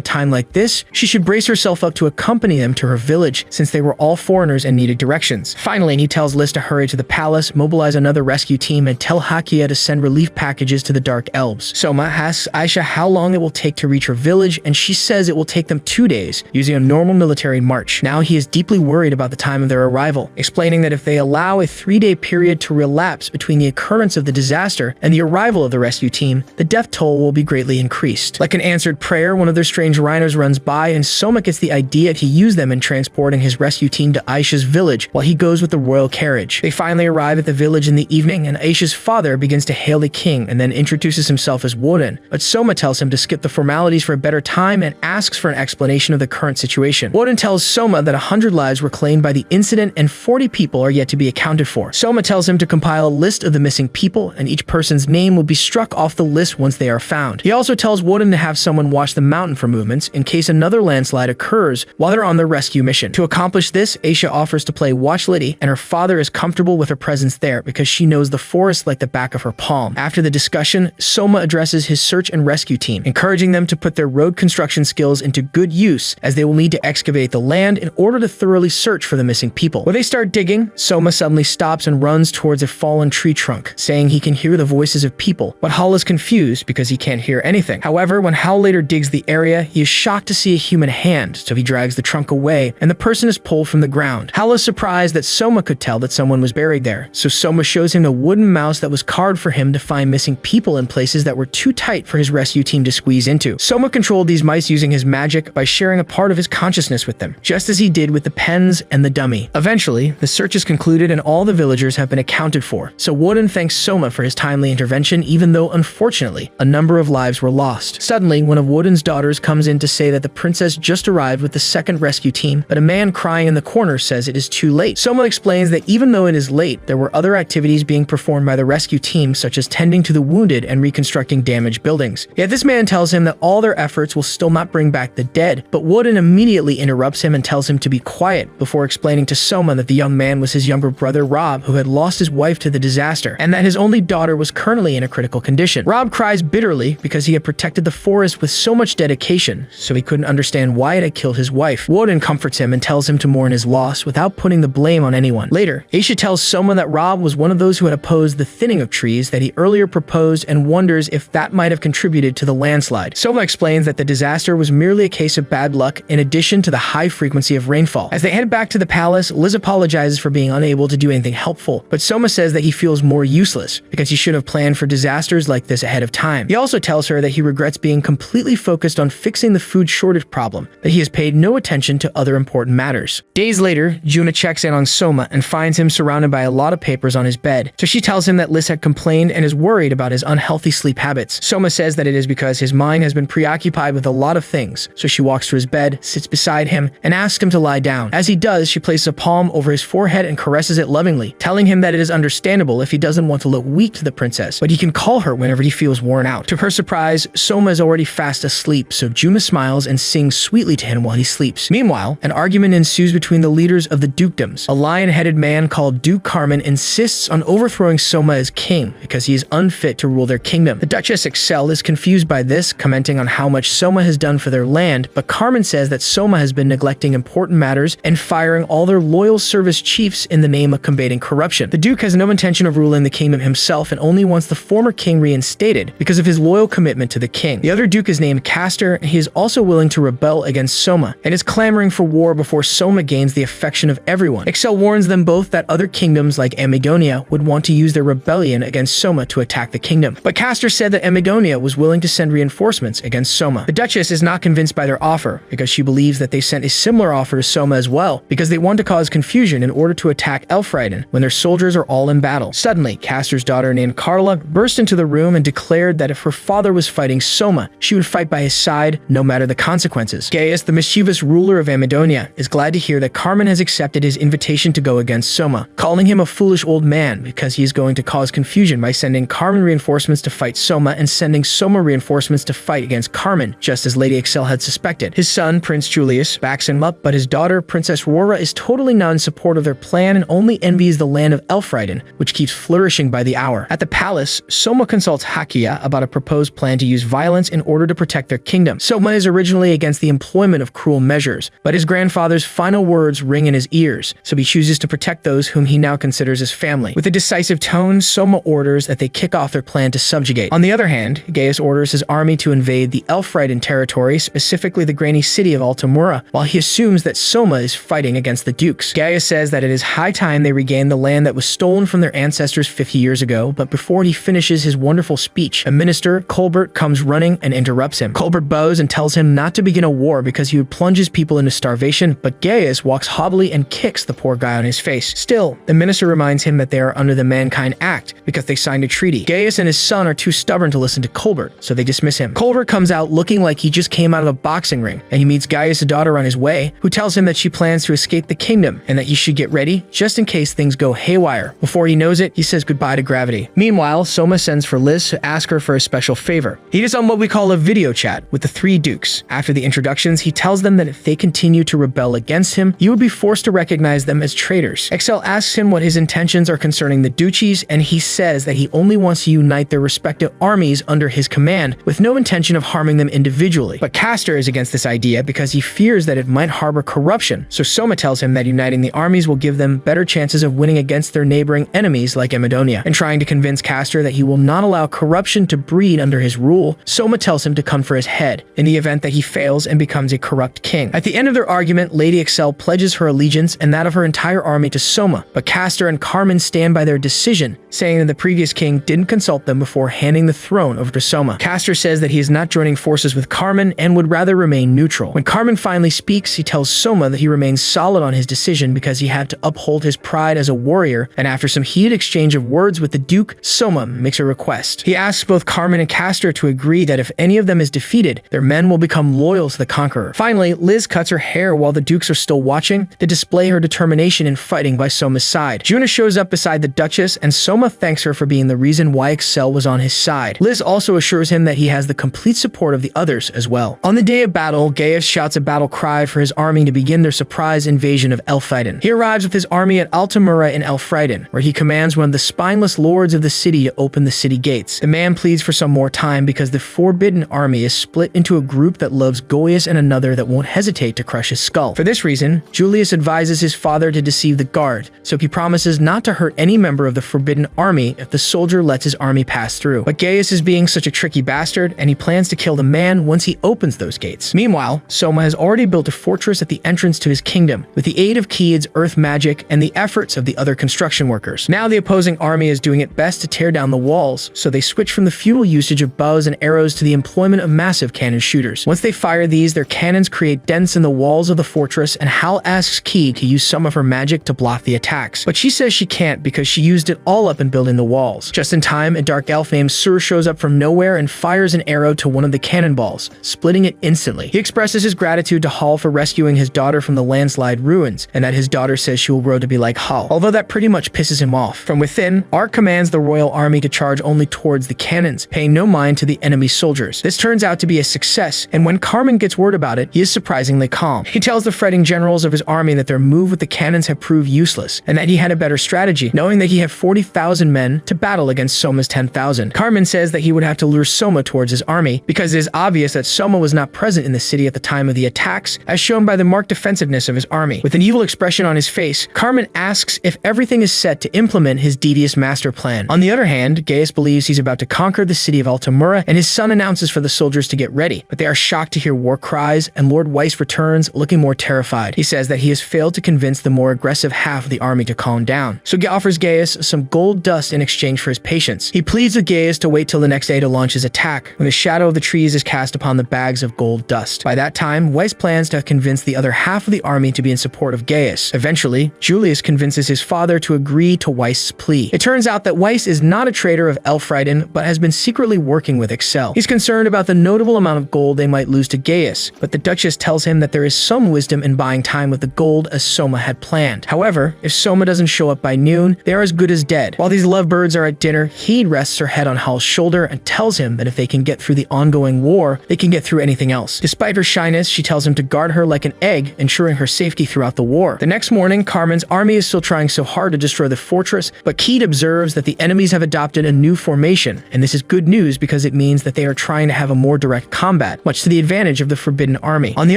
time like this, she should brace herself up to accompany them to her village, since they were all foreigners and needed directions. Finally, he tells Liz to hurry to the palace, mobilize another rescue team, and tell Hakia to send relief packages to the Dark Elves. Soma asks Aisha how long it will take to reach her village, and she says it will take them 2 days, using a normal military march. Now he is deeply worried about the time of their arrival, explaining that if they allow a 3-day period to relapse between the occurrence of the disaster and the arrival of the rescue team, the death toll will be greatly increased. Like an answered prayer, one of their strange rhinos runs by, and Soma gets the idea to use them in transporting his rescue team to Aisha's village while he goes with the royal carriage. They finally arrive at the village in the evening, and Aisha's father begins to hail the king and then introduces himself as Woden, but Soma tells him to skip the formalities for a better time and asks for an explanation of the current situation. Woden tells Soma that 100 lives were claimed by the incident and 40 people are yet to be accounted for. Soma tells him to compile a list of the missing people, and each person's name will be struck off the list once they are found. He also tells Woden to have someone watch the mountain for movements in case another landslide occurs while they're on their rescue mission. To accomplish this, Aisha offers to play Watch Liddy, and her father is comfortable with her presence there because she knows the forest like the back of her palm. After the discussion, Soma addresses his search and rescue team, encouraging them to put their road construction skills into good use as they will need to excavate the land in order to thoroughly search for the missing people. When they start digging, Soma suddenly stops and runs towards a fallen tree trunk, saying he can hear the voices of people, but Hal is confused because he can't hear anything. However, when Hal later digs the area, he is shocked to see a human hand, so he drags the trunk away and the person is pulled from the ground. Hal is surprised that Soma could tell that someone was buried there, so Soma shows him a wooden mouse that was carved for him to find missing people in places that were too tight for his rescue team to squeeze into. Soma controlled these mice using his magic by sharing a part of his consciousness with them, just as he did with the pens and the dummy. Eventually, the search is concluded and all the villagers have been accounted for, so Woden thanks Soma for his timely intervention, even though unfortunately, a number of lives were lost. Suddenly, one of Woden's daughters comes in to say that the princess just arrived with the second rescue team, but a man crying in the corner says it is too late. Soma explains that even though it is late, there were other activities being performed by the rescue team, such as tending to the wounded and reconstructing damaged buildings. Yet this man tells him that all their efforts will still not bring back the dead, but Woden immediately interrupts him and tells him to be quiet before explaining to Soma that the young man was his younger brother Rob, who had lost his wife to the disaster, and that his only daughter was currently in a critical condition. Rob cries bitterly because he had protected the forest with so much dedication, so he couldn't understand why it had killed his wife. Woden comforts him and tells him to mourn his loss without putting the blame on anyone. Later, Aisha tells Soma that Rob was one of those who had opposed the thinning of trees that he earlier proposed and wonders if that might have contributed to the landslide. Soma explains that the disaster was merely a case of bad luck in addition to the high frequency of rainfall. As they head back to the palace, Liz apologizes for being unable to do anything helpful, but Soma says that he feels more useless because he should have planned for disasters like this ahead of time. He also tells her that he regrets being completely focused on fixing the food shortage problem, that he has paid no attention to other important matters. Days later, Juna checks in on Soma and finds him surrounded by a lot of papers on his bed, so she tells him that Liz had complained and is worried about his unhealthy sleep habits. Soma says that it is because his mind has been preoccupied with a lot of things, so she walks to his bed, sits beside him, and asks him to lie down. As he does, she places a palm over his forehead and caresses it lovingly, telling him that it is understandable if he doesn't want to look weak to the princess, but he can call her whenever he feels worn out. To her surprise, Soma is already fast asleep, so Juma smiles and sings sweetly to him while he sleeps. Meanwhile, an argument ensues between the leaders of the dukedoms. A lion-headed man called Duke Carmen insists on overthrowing Soma as king because he is unfit to rule their kingdom. The Duchess Excel is confused by this, commenting on how much Soma has done for their land, but Carmen says that Soma has been neglecting important matters and firing all their loyal service chiefs in the name of combating corruption. The Duke has no intention of ruling the kingdom himself and only wants the former king reinstated because of his loyal commitment to the king. The other Duke is named Castor, and he is also willing to rebel against Soma and is clamoring for war before Soma gains the affection of everyone. Excel warns them both that other kingdoms like Amagonia would want to use their rebellion against Soma to attack the kingdom, but Castor said that Amagonia was willing to send reinforcements against Soma. The Duchess is not convinced by their offer because she believes that they sent a similar offer to Soma as well because they want to cause confusion in order to attack Elfriden when their soldiers are all in battle. Suddenly, Castor's daughter named Carla bursts burst into the room and declared that if her father was fighting Soma, she would fight by his side, no matter the consequences. Gaius, the mischievous ruler of Amadonia, is glad to hear that Carmen has accepted his invitation to go against Soma, calling him a foolish old man because he is going to cause confusion by sending Carmen reinforcements to fight Soma and sending Soma reinforcements to fight against Carmen, just as Lady Excel had suspected. His son, Prince Julius, backs him up, but his daughter, Princess Rora, is totally not in support of their plan and only envies the land of Elfriden, which keeps flourishing by the hour. At the palace, Soma consults Hakia about a proposed plan to use violence in order to protect their kingdom. Soma is originally against the employment of cruel measures, but his grandfather's final words ring in his ears, so he chooses to protect those whom he now considers his family. With a decisive tone, Soma orders that they kick off their plan to subjugate. On the other hand, Gaius orders his army to invade the Elfriden territory, specifically the grainy city of Altamura, while he assumes that Soma is fighting against the dukes. Gaius says that it is high time they regain the land that was stolen from their ancestors 50 years ago, but before he finishes his wonderful speech, a minister, Colbert, comes running and interrupts him. Colbert bows and tells him not to begin a war because he would plunge his people into starvation, but Gaius walks haughtily and kicks the poor guy on his face. Still, the minister reminds him that they are under the Mankind Act because they signed a treaty. Gaius and his son are too stubborn to listen to Colbert, so they dismiss him. Colbert comes out looking like he just came out of a boxing ring, and he meets Gaius' daughter on his way, who tells him that she plans to escape the kingdom and that he should get ready just in case things go haywire. Before he knows it, he says goodbye to gravity. Meanwhile, Soma sends for Liz to ask her for a special favor. He is on what we call a video chat with the three dukes. After the introductions, he tells them that if they continue to rebel against him, he would be forced to recognize them as traitors. Excel asks him what his intentions are concerning the duchies, and he says that he only wants to unite their respective armies under his command with no intention of harming them individually. But Castor is against this idea because he fears that it might harbor corruption, so Soma tells him that uniting the armies will give them better chances of winning against their neighboring enemies like Amadonia. And trying to convince Castor that he will not allow corruption to breed under his rule, Soma tells him to come for his head, in the event that he fails and becomes a corrupt king. At the end of their argument, Lady Excel pledges her allegiance and that of her entire army to Soma, but Castor and Carmen stand by their decision, saying that the previous king didn't consult them before handing the throne over to Soma. Castor says that he is not joining forces with Carmen and would rather remain neutral. When Carmen finally speaks, he tells Soma that he remains solid on his decision because he had to uphold his pride as a warrior, and after some heated exchange of words with the Duke, Soma makes a request. He asks both Carmen and Castor to agree that if any of them is defeated, their men will become loyal to the conqueror. Finally, Liz cuts her hair while the Dukes are still watching to display her determination in fighting by Soma's side. Juna shows up beside the Duchess, and Soma thanks her for being the reason why Excel was on his side. Liz also assures him that he has the complete support of the others as well. On the day of battle, Gaius shouts a battle cry for his army to begin their surprise invasion of Elfriden. He arrives with his army at Altamura in Elfriden, where he commands one of the spineless lords of the city to open the city gates. The man pleads for some more time because the Forbidden Army is split into a group that loves Gaius and another that won't hesitate to crush his skull. For this reason, Julius advises his father to deceive the guard, so he promises not to hurt any member of the Forbidden Army if the soldier lets his army pass through. But Gaius is being such a tricky bastard, and he plans to kill the man once he opens those gates. Meanwhile, Soma has already built a fortress at the entrance to his kingdom, with the aid of Kied's earth magic and the efforts of the other construction workers. Now the opposing army is doing its best to tear down the walls, so they switch from the futile usage of bows and arrows to the employment of massive cannon shooters. Once they fire these, their cannons create dents in the walls of the fortress, and Hal asks Kied to use some of her magic to block the attacks. But she says she can't because she used it all up in building the walls. Just in time, a dark elf named Sur shows up from nowhere and fires an arrow to one of the cannonballs, splitting it instantly. He expresses his gratitude to Hal for rescuing his daughter from the landslide ruins, and that his daughter says she will grow to be like Hal, although that pretty much pisses him off. From within, Ark commands the royal army to charge only towards the cannons, paying no mind to the enemy soldiers. This turns out to be a success, and when Carmen gets word about it, he is surprisingly calm. He tells the fretting generals of his army that their move with the cannons had proved useless, and that he had a better strategy, knowing that he had 40,000 men to battle against Soma's 10,000. Carmen says that he would have to lure Soma towards his army, because it is obvious that Soma was not present in the city at the time of the attacks, as shown by the marked defensiveness of his army. With an evil expression on his face, Carmen asks if everything is set to implement his devious master plan. On the other hand, Gaius believes he's about to conquer the city of Altamura, and his son announces for the soldiers to get ready, but they are shocked to hear war cries, and Lord Weiss returns looking more terrified. He says that he has failed to convince the more aggressive half of the army to calm down, so he offers Gaius some gold dust in exchange for his patience. He pleads with Gaius to wait till the next day to launch his attack, when the shadow of the trees is cast upon the bags of gold dust. By that time, Weiss plans to convince the other half of the army to be in support of Gaius. Eventually, Julius convinces his father to agree to Weiss's plea. It turns out that Weiss is not a traitor fighter of Elfrieden, but has been secretly working with Excel. He's concerned about the notable amount of gold they might lose to Gaius, but the Duchess tells him that there is some wisdom in buying time with the gold as Soma had planned. However, if Soma doesn't show up by noon, they are as good as dead. While these lovebirds are at dinner, Heed rests her head on Hal's shoulder and tells him that if they can get through the ongoing war, they can get through anything else. Despite her shyness, she tells him to guard her like an egg, ensuring her safety throughout the war. The next morning, Carmen's army is still trying so hard to destroy the fortress, but Keed observes that the enemies have adopted a new formation, and this is good news because it means that they are trying to have a more direct combat, much to the advantage of the Forbidden Army. On the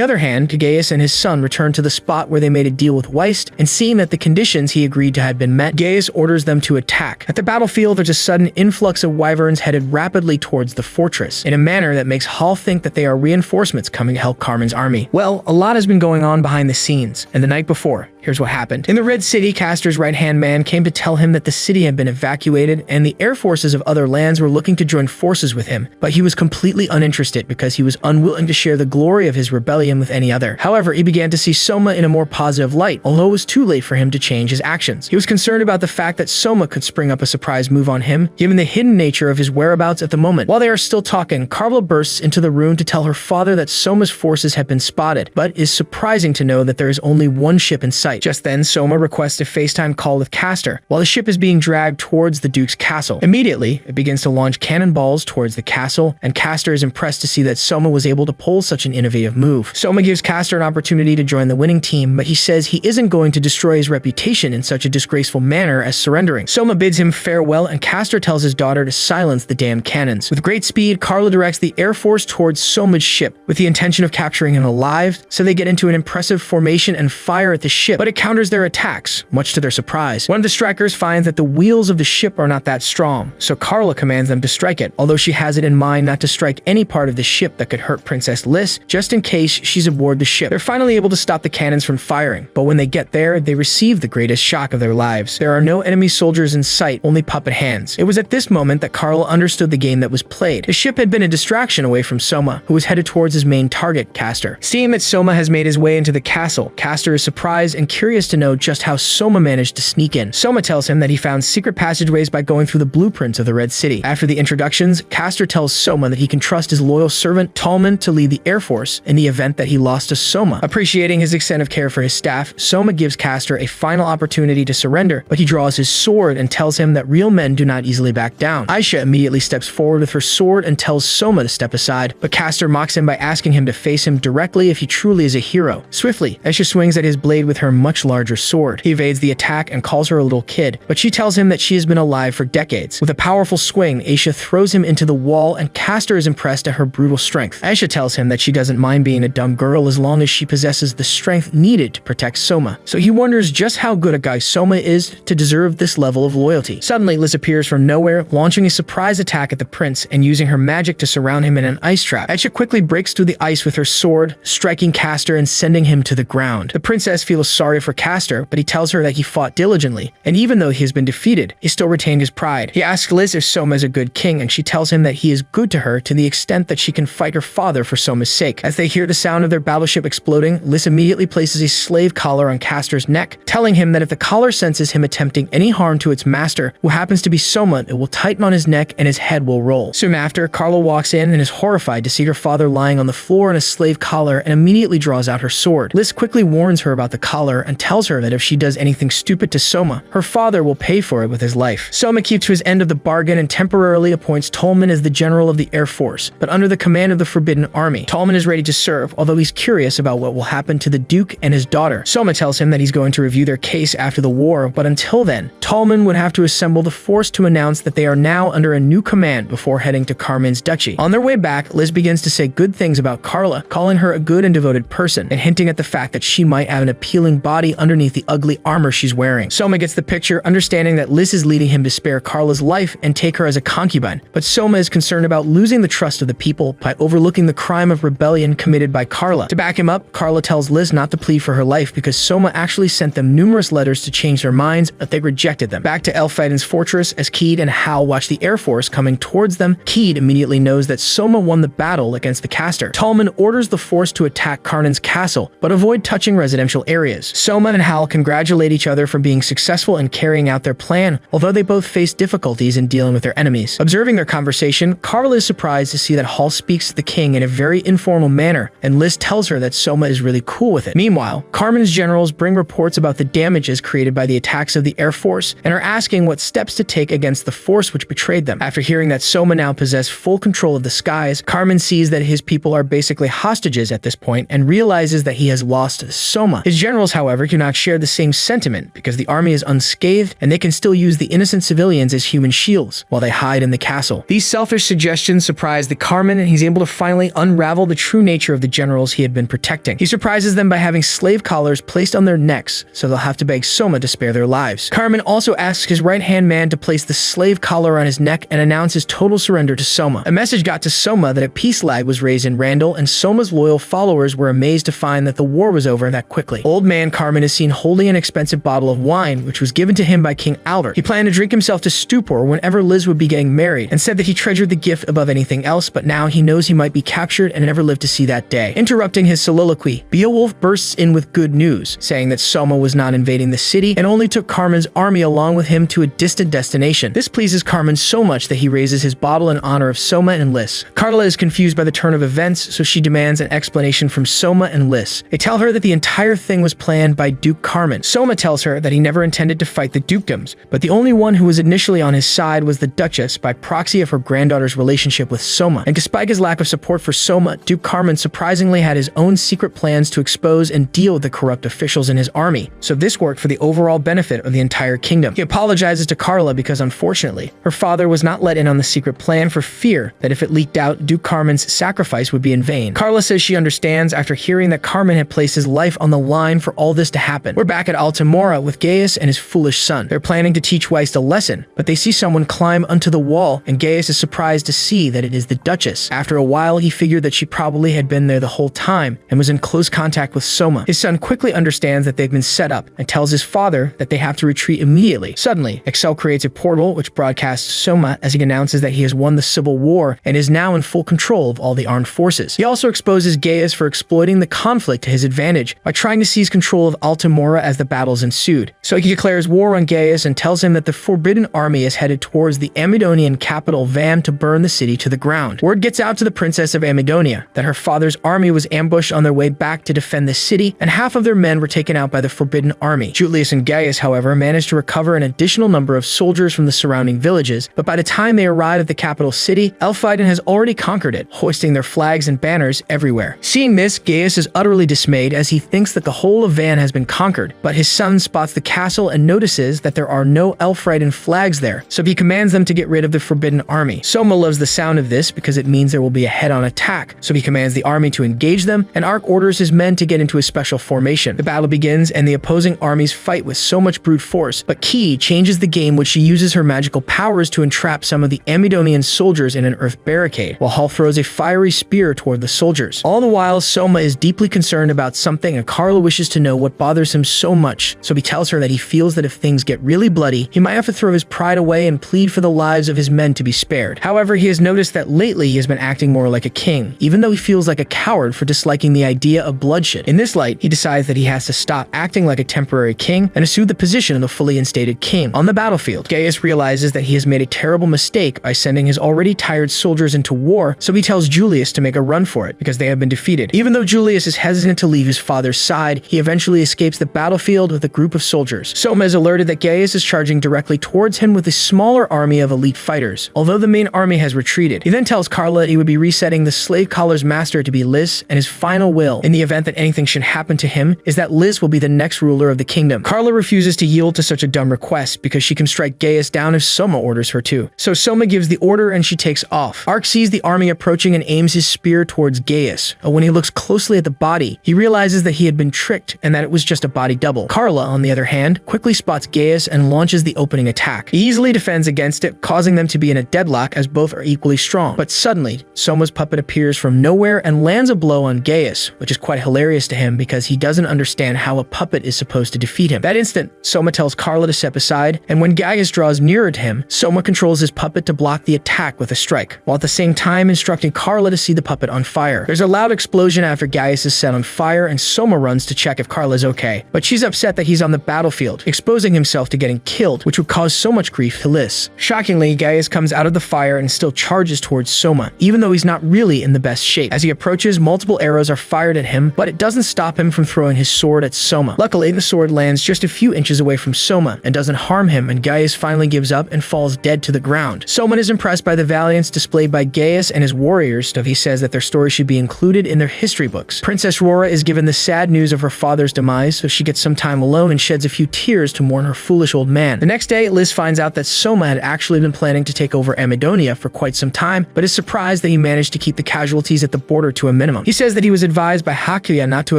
other hand, Gaius and his son return to the spot where they made a deal with Weist, and seeing that the conditions he agreed to had been met, Gaius orders them to attack. At the battlefield, there's a sudden influx of wyverns headed rapidly towards the fortress, in a manner that makes Hal think that they are reinforcements coming to help Carmen's army. Well, a lot has been going on behind the scenes, and the night before, here's what happened. In the Red City, Castor's right-hand man came to tell him that the city had been evacuated and the air forces of other lands were looking to join forces with him, but he was completely uninterested because he was unwilling to share the glory of his rebellion with any other. However, he began to see Soma in a more positive light, although it was too late for him to change his actions. He was concerned about the fact that Soma could spring up a surprise move on him, given the hidden nature of his whereabouts at the moment. While they are still talking, Carla bursts into the room to tell her father that Soma's forces have been spotted, but is surprising to know that there is only one ship in sight. Just then, Soma requests a FaceTime call with Castor, while the ship is being dragged towards the Duke's castle. Immediately, it begins to launch cannonballs towards the castle, and Castor is impressed to see that Soma was able to pull such an innovative move. Soma gives Castor an opportunity to join the winning team, but he says he isn't going to destroy his reputation in such a disgraceful manner as surrendering. Soma bids him farewell, and Castor tells his daughter to silence the damn cannons. With great speed, Carla directs the Air Force towards Soma's ship, with the intention of capturing him alive, so they get into an impressive formation and fire at the ship, but it counters their attacks, much to their surprise. One of the strikers finds that the wheels of the ship are not that strong, so Carla commands them to strike it, although she has it in mind not to strike any part of the ship that could hurt Princess Liz, just in case she's aboard the ship. They're finally able to stop the cannons from firing, but when they get there, they receive the greatest shock of their lives. There are no enemy soldiers in sight, only puppet hands. It was at this moment that Carla understood the game that was played. The ship had been a distraction away from Soma, who was headed towards his main target, Castor. Seeing that Soma has made his way into the castle, Castor is surprised and curious to know just how Soma managed to sneak in. Soma tells him that he found secret passageways by going through the blueprints of the Red City. After the introductions, Castor tells Soma that he can trust his loyal servant Tallman to lead the Air Force in the event that he lost to Soma. Appreciating his extent of care for his staff, Soma gives Castor a final opportunity to surrender, but he draws his sword and tells him that real men do not easily back down. Aisha immediately steps forward with her sword and tells Soma to step aside, but Castor mocks him by asking him to face him directly if he truly is a hero. Swiftly, Aisha swings at his blade with her much larger sword. He evades the attack and calls her a little kid, but she tells him that she has been alive for decades. With a powerful swing, Aisha throws him into the wall, and Castor is impressed at her brutal strength. Aisha tells him that she doesn't mind being a dumb girl as long as she possesses the strength needed to protect Soma, so he wonders just how good a guy Soma is to deserve this level of loyalty. Suddenly, Liz appears from nowhere, launching a surprise attack at the prince and using her magic to surround him in an ice trap. Aisha quickly breaks through the ice with her sword, striking Castor and sending him to the ground. The princess feels sorry for Castor, but he tells her that he fought diligently, and even though he has been defeated, he still retained his pride. He asks Liz if Soma is a good king, and she tells him that he is good to her to the extent that she can fight her father for Soma's sake. As they hear the sound of their battleship exploding, Liz immediately places a slave collar on Castor's neck, telling him that if the collar senses him attempting any harm to its master, who happens to be Soma, it will tighten on his neck and his head will roll. Soon after, Carla walks in and is horrified to see her father lying on the floor in a slave collar and immediately draws out her sword. Liz quickly warns her about the collar and tells her that if she does anything stupid to Soma, her father will pay for it with his life. Soma keeps to his end of the bargain and temporarily appoints Tallman as the general of the Air Force, but under the command of the Forbidden Army. Tallman is ready to serve, although he's curious about what will happen to the Duke and his daughter. Soma tells him that he's going to review their case after the war, but until then, Tallman would have to assemble the force to announce that they are now under a new command before heading to Carmen's duchy. On their way back, Liz begins to say good things about Carla, calling her a good and devoted person, and hinting at the fact that she might have an appealing body underneath the ugly armor she's wearing. Soma gets the picture, understanding that Liz is leading him to spare Carla's life and take her as a concubine, but Soma is concerned about losing the trust of the people by overlooking the crime of rebellion committed by Carla. To back him up, Carla tells Liz not to plead for her life because Soma actually sent them numerous letters to change their minds, but they rejected them. Back to Elfriden's fortress, as Keed and Hal watch the Air Force coming towards them, Keed immediately knows that Soma won the battle against the caster. Tallman orders the force to attack Karnan's castle, but avoid touching residential areas. Soma and Hal congratulate each other for being successful in carrying out their plan, although they both face difficulties difficulties in dealing with their enemies. Observing their conversation, Carla is surprised to see that Hall speaks to the king in a very informal manner, and Liz tells her that Soma is really cool with it. Meanwhile, Carmen's generals bring reports about the damages created by the attacks of the Air Force and are asking what steps to take against the force which betrayed them. After hearing that Soma now possessed full control of the skies, Carmen sees that his people are basically hostages at this point and realizes that he has lost Soma. His generals, however, do not share the same sentiment because the army is unscathed and they can still use the innocent civilians as human shields while they hide in the castle. These selfish suggestions surprise the Carmen, and he's able to finally unravel the true nature of the generals he had been protecting. He surprises them by having slave collars placed on their necks, so they'll have to beg Soma to spare their lives. Carmen also asks his right-hand man to place the slave collar on his neck and announce his total surrender to Soma. A message got to Soma that a peace flag was raised in Randall, and Soma's loyal followers were amazed to find that the war was over that quickly. Old man Carmen is seen holding an expensive bottle of wine, which was given to him by King Albert. He planned to drink himself to stupor whenever Liz would be getting married, and said that he treasured the gift above anything else, but now he knows he might be captured and never live to see that day. Interrupting his soliloquy, Beowulf bursts in with good news, saying that Soma was not invading the city and only took Carmen's army along with him to a distant destination. This pleases Carmen so much that he raises his bottle in honor of Soma and Liz. Carla is confused by the turn of events, so she demands an explanation from Soma and Liz. They tell her that the entire thing was planned by Duke Carmen. Soma tells her that he never intended to fight the dukedoms, but the only one who was initially on his side was the Duchess by proxy of her granddaughter's relationship with Soma. And despite his lack of support for Soma, Duke Carmen surprisingly had his own secret plans to expose and deal with the corrupt officials in his army, so this worked for the overall benefit of the entire kingdom. He apologizes to Carla because unfortunately, her father was not let in on the secret plan for fear that if it leaked out, Duke Carmen's sacrifice would be in vain. Carla says she understands after hearing that Carmen had placed his life on the line for all this to happen. We're back at Altamora with Gaius and his foolish son. They're planning to teach Weist a lesson, but they see someone climb onto the wall, and Gaius is surprised to see that it is the Duchess. After a while, he figured that she probably had been there the whole time and was in close contact with Soma. His son quickly understands that they've been set up and tells his father that they have to retreat immediately. Suddenly, Excel creates a portal which broadcasts Soma as he announces that he has won the Civil War and is now in full control of all the armed forces. He also exposes Gaius for exploiting the conflict to his advantage by trying to seize control of Altamora as the battles ensued. So he declares war on Gaius and tells him that the Forbidden Army is headed towards the Amydonian capital Van to burn the city to the ground. Word gets out to the Princess of Amydonia that her father's army was ambushed on their way back to defend the city, and half of their men were taken out by the Forbidden Army. Julius and Gaius, however, managed to recover an additional number of soldiers from the surrounding villages, but by the time they arrive at the capital city, Elfheiden has already conquered it, hoisting their flags and banners everywhere. Seeing this, Gaius is utterly dismayed as he thinks that the whole of Van has been conquered, but his son spots the castle and notices that there are no Elfheiden flags there, so he commands them to get rid of the Forbidden Army. Soma loves the sound of this because it means there will be a head-on attack, so he commands the army to engage them, and Ark orders his men to get into a special formation. The battle begins, and the opposing armies fight with so much brute force, but Key changes the game when she uses her magical powers to entrap some of the Amydonian soldiers in an earth barricade, while Hall throws a fiery spear toward the soldiers. All the while, Soma is deeply concerned about something, and Carla wishes to know what bothers him so much, so he tells her that he feels that if things get really bloody, he might have to throw his pride away and plead for the lives of his men to be spared. However, he has noticed that lately he has been acting more like a king, even though he feels like a coward for disliking the idea of bloodshed. In this light, he decides that he has to stop acting like a temporary king and assume the position of a fully instated king. On the battlefield, Gaius realizes that he has made a terrible mistake by sending his already tired soldiers into war, so he tells Julius to make a run for it because they have been defeated. Even though Julius is hesitant to leave his father's side, he eventually escapes the battlefield with a group of soldiers. Soma is alerted that Gaius is charging directly towards him with a smaller army of elite fighters, although the main army has retreated. He then tells Carla that he would be resetting the slave collar's master to be Liz, and his final will, in the event that anything should happen to him, is that Liz will be the next ruler of the kingdom. Carla refuses to yield to such a dumb request because she can strike Gaius down if Soma orders her to. So Soma gives the order and she takes off. Ark sees the army approaching and aims his spear towards Gaius. When he looks closely at the body, he realizes that he had been tricked and that it was just a body double. Carla, on the other hand, quickly spots Gaius and launches the opening attack. He easily defends against it, causing them to be in a deadlock as both are equally strong. But suddenly, Soma's puppet appears from nowhere and lands a blow on Gaius, which is quite hilarious to him because he doesn't understand how a puppet is supposed to defeat him. That instant, Soma tells Carla to step aside, and when Gaius draws nearer to him, Soma controls his puppet to block the attack with a strike, while at the same time instructing Carla to see the puppet on fire. There's a loud explosion after Gaius is set on fire, and Soma runs to check if Carla's okay, but she's upset that he's on the battlefield, exposing himself to getting killed, which would cause so much grief Hilis. Shockingly, Gaius comes out of the fire and still charges towards Soma, even though he's not really in the best shape. As he approaches, multiple arrows are fired at him, but it doesn't stop him from throwing his sword at Soma. Luckily, the sword lands just a few inches away from Soma and doesn't harm him, and Gaius finally gives up and falls dead to the ground. Soma is impressed by the valiance displayed by Gaius and his warriors, so he says that their story should be included in their history books. Princess Rora is given the sad news of her father's demise, so she gets some time alone and sheds a few tears to mourn her foolish old man. The next day, Liz finds out that Soma had actually been planning to take over Amadonia for quite some time, but is surprised that he managed to keep the casualties at the border to a minimum. He says that he was advised by Hakuya not to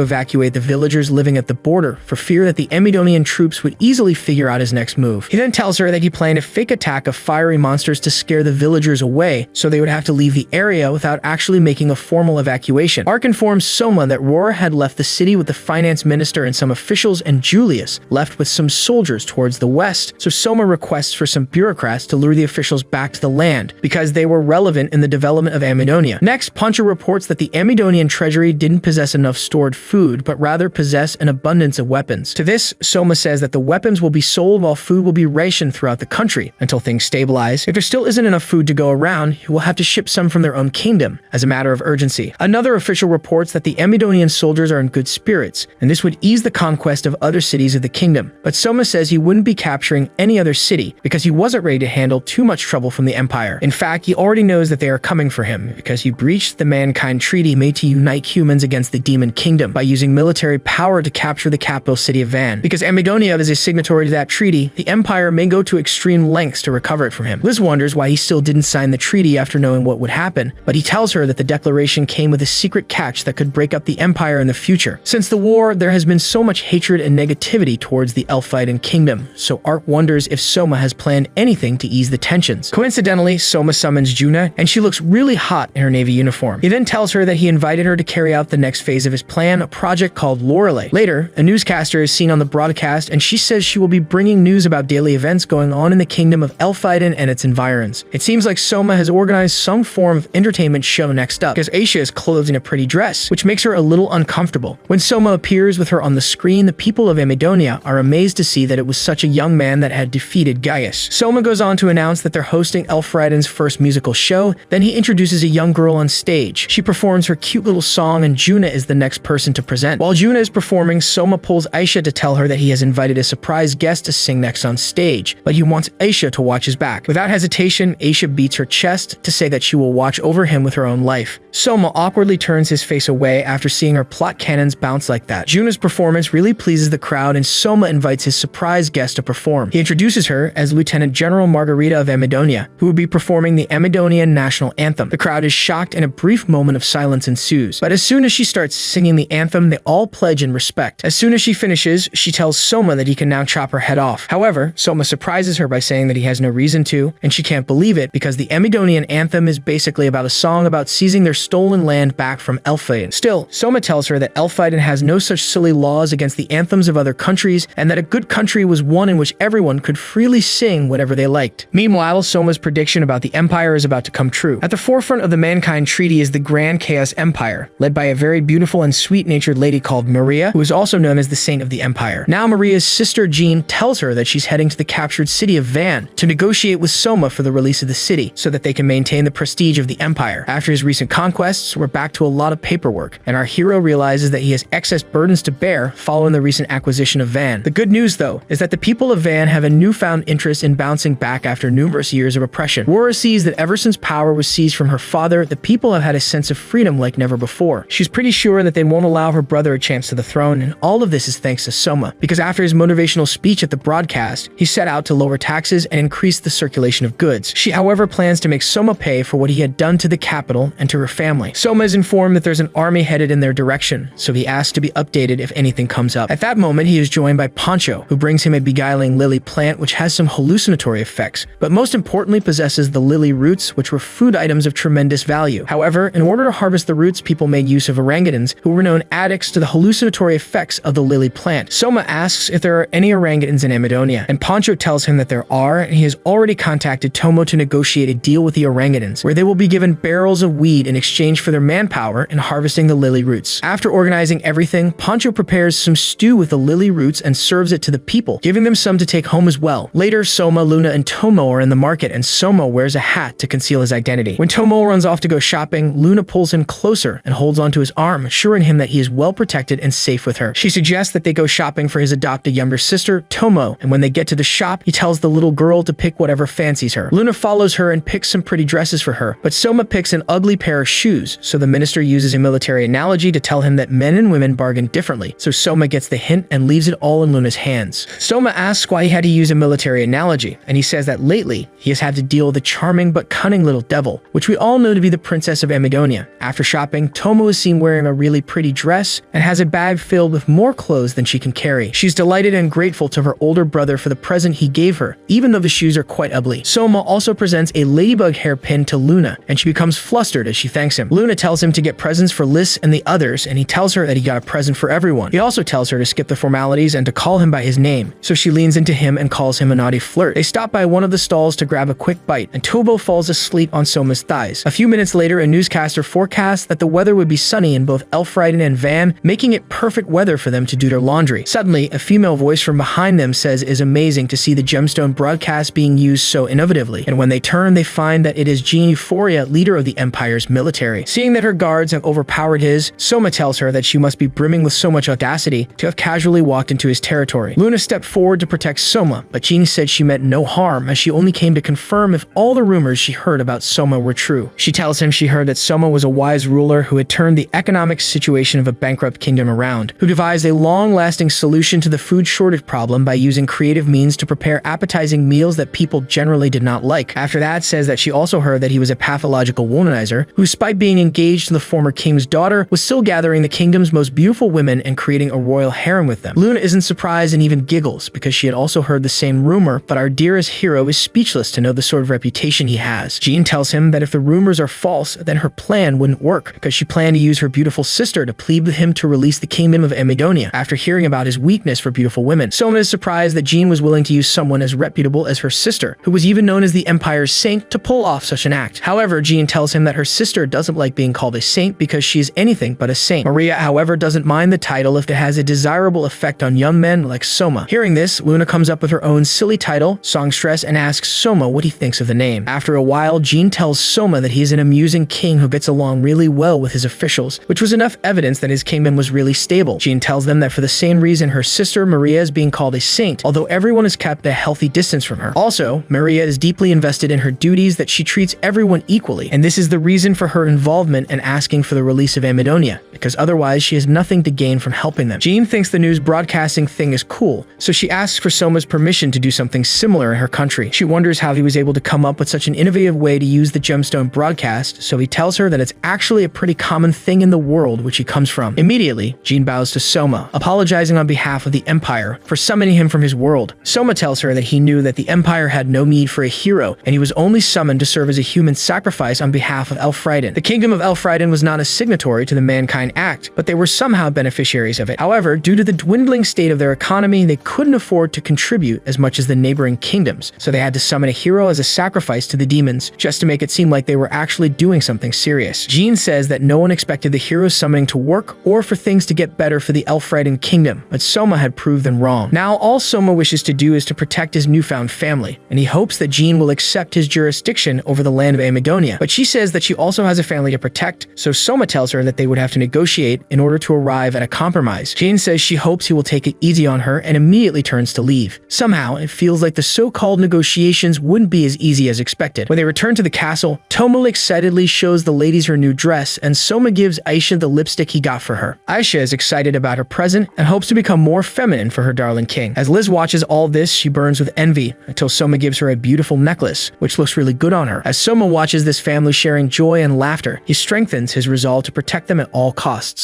evacuate the villagers living at the border for fear that the Amidonian troops would easily figure out his next move. He then tells her that he planned a fake attack of fiery monsters to scare the villagers away, so they would have to leave the area without actually making a formal evacuation. Ark informs Soma that Rora had left the city with the finance minister and some officials, and Julius left with some soldiers towards the west, so Soma requests for some bureaucrats to lure the officials back to the land because they were relevant in the development of Amadonia. Next, Pancho reports that the Amidonian treasury didn't possess enough stored food, but rather possess an abundance of weapons. To this, Soma says that the weapons will be sold while food will be rationed throughout the country until things stabilize. If there still isn't enough food to go around, he will have to ship some from their own kingdom as a matter of urgency. Another official reports that the Amidonian soldiers are in good spirits, and this would ease the conquest of other cities of the kingdom. But Soma says he wouldn't be capturing any other city because he wasn't ready to handle too much trouble from the Empire. In fact, he already knows that they are coming for him because he breached the Mankind Treaty made to unite humans against the Demon Kingdom by using military power to capture the capital city of Van. Because Amadonia is a signatory to that treaty, the Empire may go to extreme lengths to recover it from him. Liz wonders why he still didn't sign the treaty after knowing what would happen, but he tells her that the declaration came with a secret catch that could break up the Empire in the future. Since the war, there has been so much hatred and negativity towards the Elfiden kingdom, so Ark wonders if Soma has planned anything to ease the tensions. Coincidentally, Soma summons Juna, and she looks really hot in her Navy uniform. He then tells her that he invited her to carry out the next phase of his plan, a project called Lorelei. Later, a newscaster is seen on the broadcast, and she says she will be bringing news about daily events going on in the kingdom of Elfiden and its environs. It seems like Soma has organized some form of entertainment show next up, because Aisha is clothed in a pretty dress, which makes her a little uncomfortable. When Soma appears with her on the screen, the people of Amadonia are amazed to see that it was such a young man that had defeated Gaius. Soma goes on to announce that they're hosting Elfriden's first musical show, then he introduces a young girl on stage. She performs her cute little song, and Juna is the next person to present. While Juna is performing, Soma pulls Aisha to tell her that he has invited a surprise guest to sing next on stage, but he wants Aisha to watch his back. Without hesitation, Aisha beats her chest to say that she will watch over him with her own life. Soma awkwardly turns his face away after seeing her plot cannons bounce like that. Juna's performance really pleases the crowd, and Soma invites his surprise guest to perform. He introduces her as Lieutenant General Margarita of Amadonia, who will be performing the Amadonian national anthem. The crowd is shocked, and a brief moment of silence ensues. But as soon as she starts singing the anthem, they all pledge in respect. As soon as she finishes, she tells Soma that he can now chop her head off. However, Soma surprises her by saying that he has no reason to, and she can't believe it because the Amadonian anthem is basically about a song about seizing their stolen land back from Elfiden. Still, Soma tells her that Elfiden has no such silly laws against the anthems of other countries, and that a good country was one in which everyone could freely sing whatever they liked. Meanwhile, Soma's prediction about the Empire is about to come true. At the forefront of the Mankind Treaty is the Grand Chaos Empire, led by a very beautiful and sweet-natured lady called Maria, who is also known as the Saint of the Empire. Now Maria's sister Jean tells her that she's heading to the captured city of Van to negotiate with Soma for the release of the city, so that they can maintain the prestige of the Empire. After his recent conquests, we're back to a lot of paperwork, and our hero realizes that he has excess burdens to bear following the recent acquisition of Van. The good news, though, is that the people of Van have a newfound interest in bouncing back after numerous years of oppression. Rora sees that ever since power was seized from her father, the people have had a sense of freedom like never before. She's pretty sure that they won't allow her brother a chance to the throne, and all of this is thanks to Soma, because after his motivational speech at the broadcast, he set out to lower taxes and increase the circulation of goods. She, however, plans to make Soma pay for what he had done to the capital and to her family. Soma is informed that there's an army headed in their direction, so he asks to be updated if anything comes up. At that moment, he is joined by Pancho, who brings him a beguiling lily plant which has some hallucinatory effects, but most importantly possesses the lily roots, which were food items of tremendous value. However, in order to harvest the roots, people made use of orangutans, who were known addicts to the hallucinatory effects of the lily plant. Soma asks if there are any orangutans in Amadonia, and Pancho tells him that there are, and he has already contacted Tomo to negotiate a deal with the orangutans, where they will be given barrels of weed in exchange for their manpower in harvesting the lily roots. After organizing everything, Pancho prepares some stew with the lily roots and serves it to the people, giving them some to take home as well. Later, Soma Soma, Luna, and Tomo are in the market, and Soma wears a hat to conceal his identity. When Tomo runs off to go shopping, Luna pulls him closer and holds onto his arm, assuring him that he is well protected and safe with her. She suggests that they go shopping for his adopted younger sister, Tomo, and when they get to the shop, he tells the little girl to pick whatever fancies her. Luna follows her and picks some pretty dresses for her, but Soma picks an ugly pair of shoes, so the minister uses a military analogy to tell him that men and women bargain differently, so Soma gets the hint and leaves it all in Luna's hands. Soma asks why he had to use a military analogy, and he says that lately, he has had to deal with a charming but cunning little devil, which we all know to be the princess of Amidonia. After shopping, Tomo is seen wearing a really pretty dress and has a bag filled with more clothes than she can carry. She's delighted and grateful to her older brother for the present he gave her, even though the shoes are quite ugly. Soma also presents a ladybug hairpin to Luna, and she becomes flustered as she thanks him. Luna tells him to get presents for Liz and the others, and he tells her that he got a present for everyone. He also tells her to skip the formalities and to call him by his name, so she leans into him and calls him a naughty flirt. They stop by one of the stalls to grab a quick bite, and Tobo falls asleep on Soma's thighs. A few minutes later, a newscaster forecasts that the weather would be sunny in both Elfriden and Van, making it perfect weather for them to do their laundry. Suddenly, a female voice from behind them says it is amazing to see the gemstone broadcast being used so innovatively, and when they turn, they find that it is Jean Euphoria, leader of the Empire's military. Seeing that her guards have overpowered his, Soma tells her that she must be brimming with so much audacity to have casually walked into his territory. Luna stepped forward to protect Soma, but Jean said she meant no harm, as she only came to confirm if all the rumors she heard about Soma were true. She tells him she heard that Soma was a wise ruler who had turned the economic situation of a bankrupt kingdom around, who devised a long-lasting solution to the food shortage problem by using creative means to prepare appetizing meals that people generally did not like. After that, says that she also heard that he was a pathological womanizer who, despite being engaged to the former king's daughter, was still gathering the kingdom's most beautiful women and creating a royal harem with them. Luna isn't surprised and even giggles because she had also heard the same rumor, but our dearest hero is speechless to know the sort of reputation he has. Jean tells him that if the rumors are false, then her plan wouldn't work because she planned to use her beautiful sister to plead with him to release the kingdom of Amidonia after hearing about his weakness for beautiful women. Soma is surprised that Jean was willing to use someone as reputable as her sister, who was even known as the Empire's saint, to pull off such an act. However, Jean tells him that her sister doesn't like being called a saint because she is anything but a saint. Maria, however, doesn't mind the title if it has a desirable effect on young men like Soma. Hearing this, Luna comes up with her own silly title, Songstress, and asks Soma what he thinks of the name. After a while, Jean tells Soma that he is an amusing king who gets along really well with his officials, which was enough evidence that his kingdom was really stable. Jean tells them that for the same reason her sister Maria is being called a saint, although everyone is kept at a healthy distance from her. Also, Maria is deeply invested in her duties, that she treats everyone equally, and this is the reason for her involvement in asking for the release of Amidonia, because otherwise she has nothing to gain from helping them. Jean thinks the news broadcasting thing is cool, so she asks for Soma's permission to do something similar in her country. She wonders how he was able to come up with such an innovative way to use the gemstone broadcast, so he tells her that it's actually a pretty common thing in the world which he comes from. Immediately, Jean bows to Soma, apologizing on behalf of the Empire for summoning him from his world. Soma tells her that he knew that the Empire had no need for a hero, and he was only summoned to serve as a human sacrifice on behalf of Elfriden. The kingdom of Elfriden was not a signatory to the Mankind Act, but they were somehow beneficiaries of it. However, due to the dwindling state of their economy, they couldn't afford to contribute as much as the neighboring kingdoms, so they had to summon a hero as a sacrifice to the demons, just to make it seem like they were actually doing something serious. Jean says that no one expected the hero summoning to work or for things to get better for the Elfriden kingdom, but Soma had proved them wrong. Now all Soma wishes to do is to protect his newfound family, and he hopes that Jean will accept his jurisdiction over the land of Amidonia, but she says that she also has a family to protect, so Soma tells her that they would have to negotiate in order to arrive at a compromise. Jean says she hopes he will take it easy on her and immediately turns to leave. Somehow, it feels like the so-called negotiations wouldn't be as easy as expected. When they return to the castle, Tomo excitedly shows the ladies her new dress, and Soma gives Aisha the lipstick he got for her. Aisha is excited about her present and hopes to become more feminine for her darling king. As Liz watches all this, she burns with envy until Soma gives her a beautiful necklace, which looks really good on her. As Soma watches this family sharing joy and laughter, he strengthens his resolve to protect them at all costs.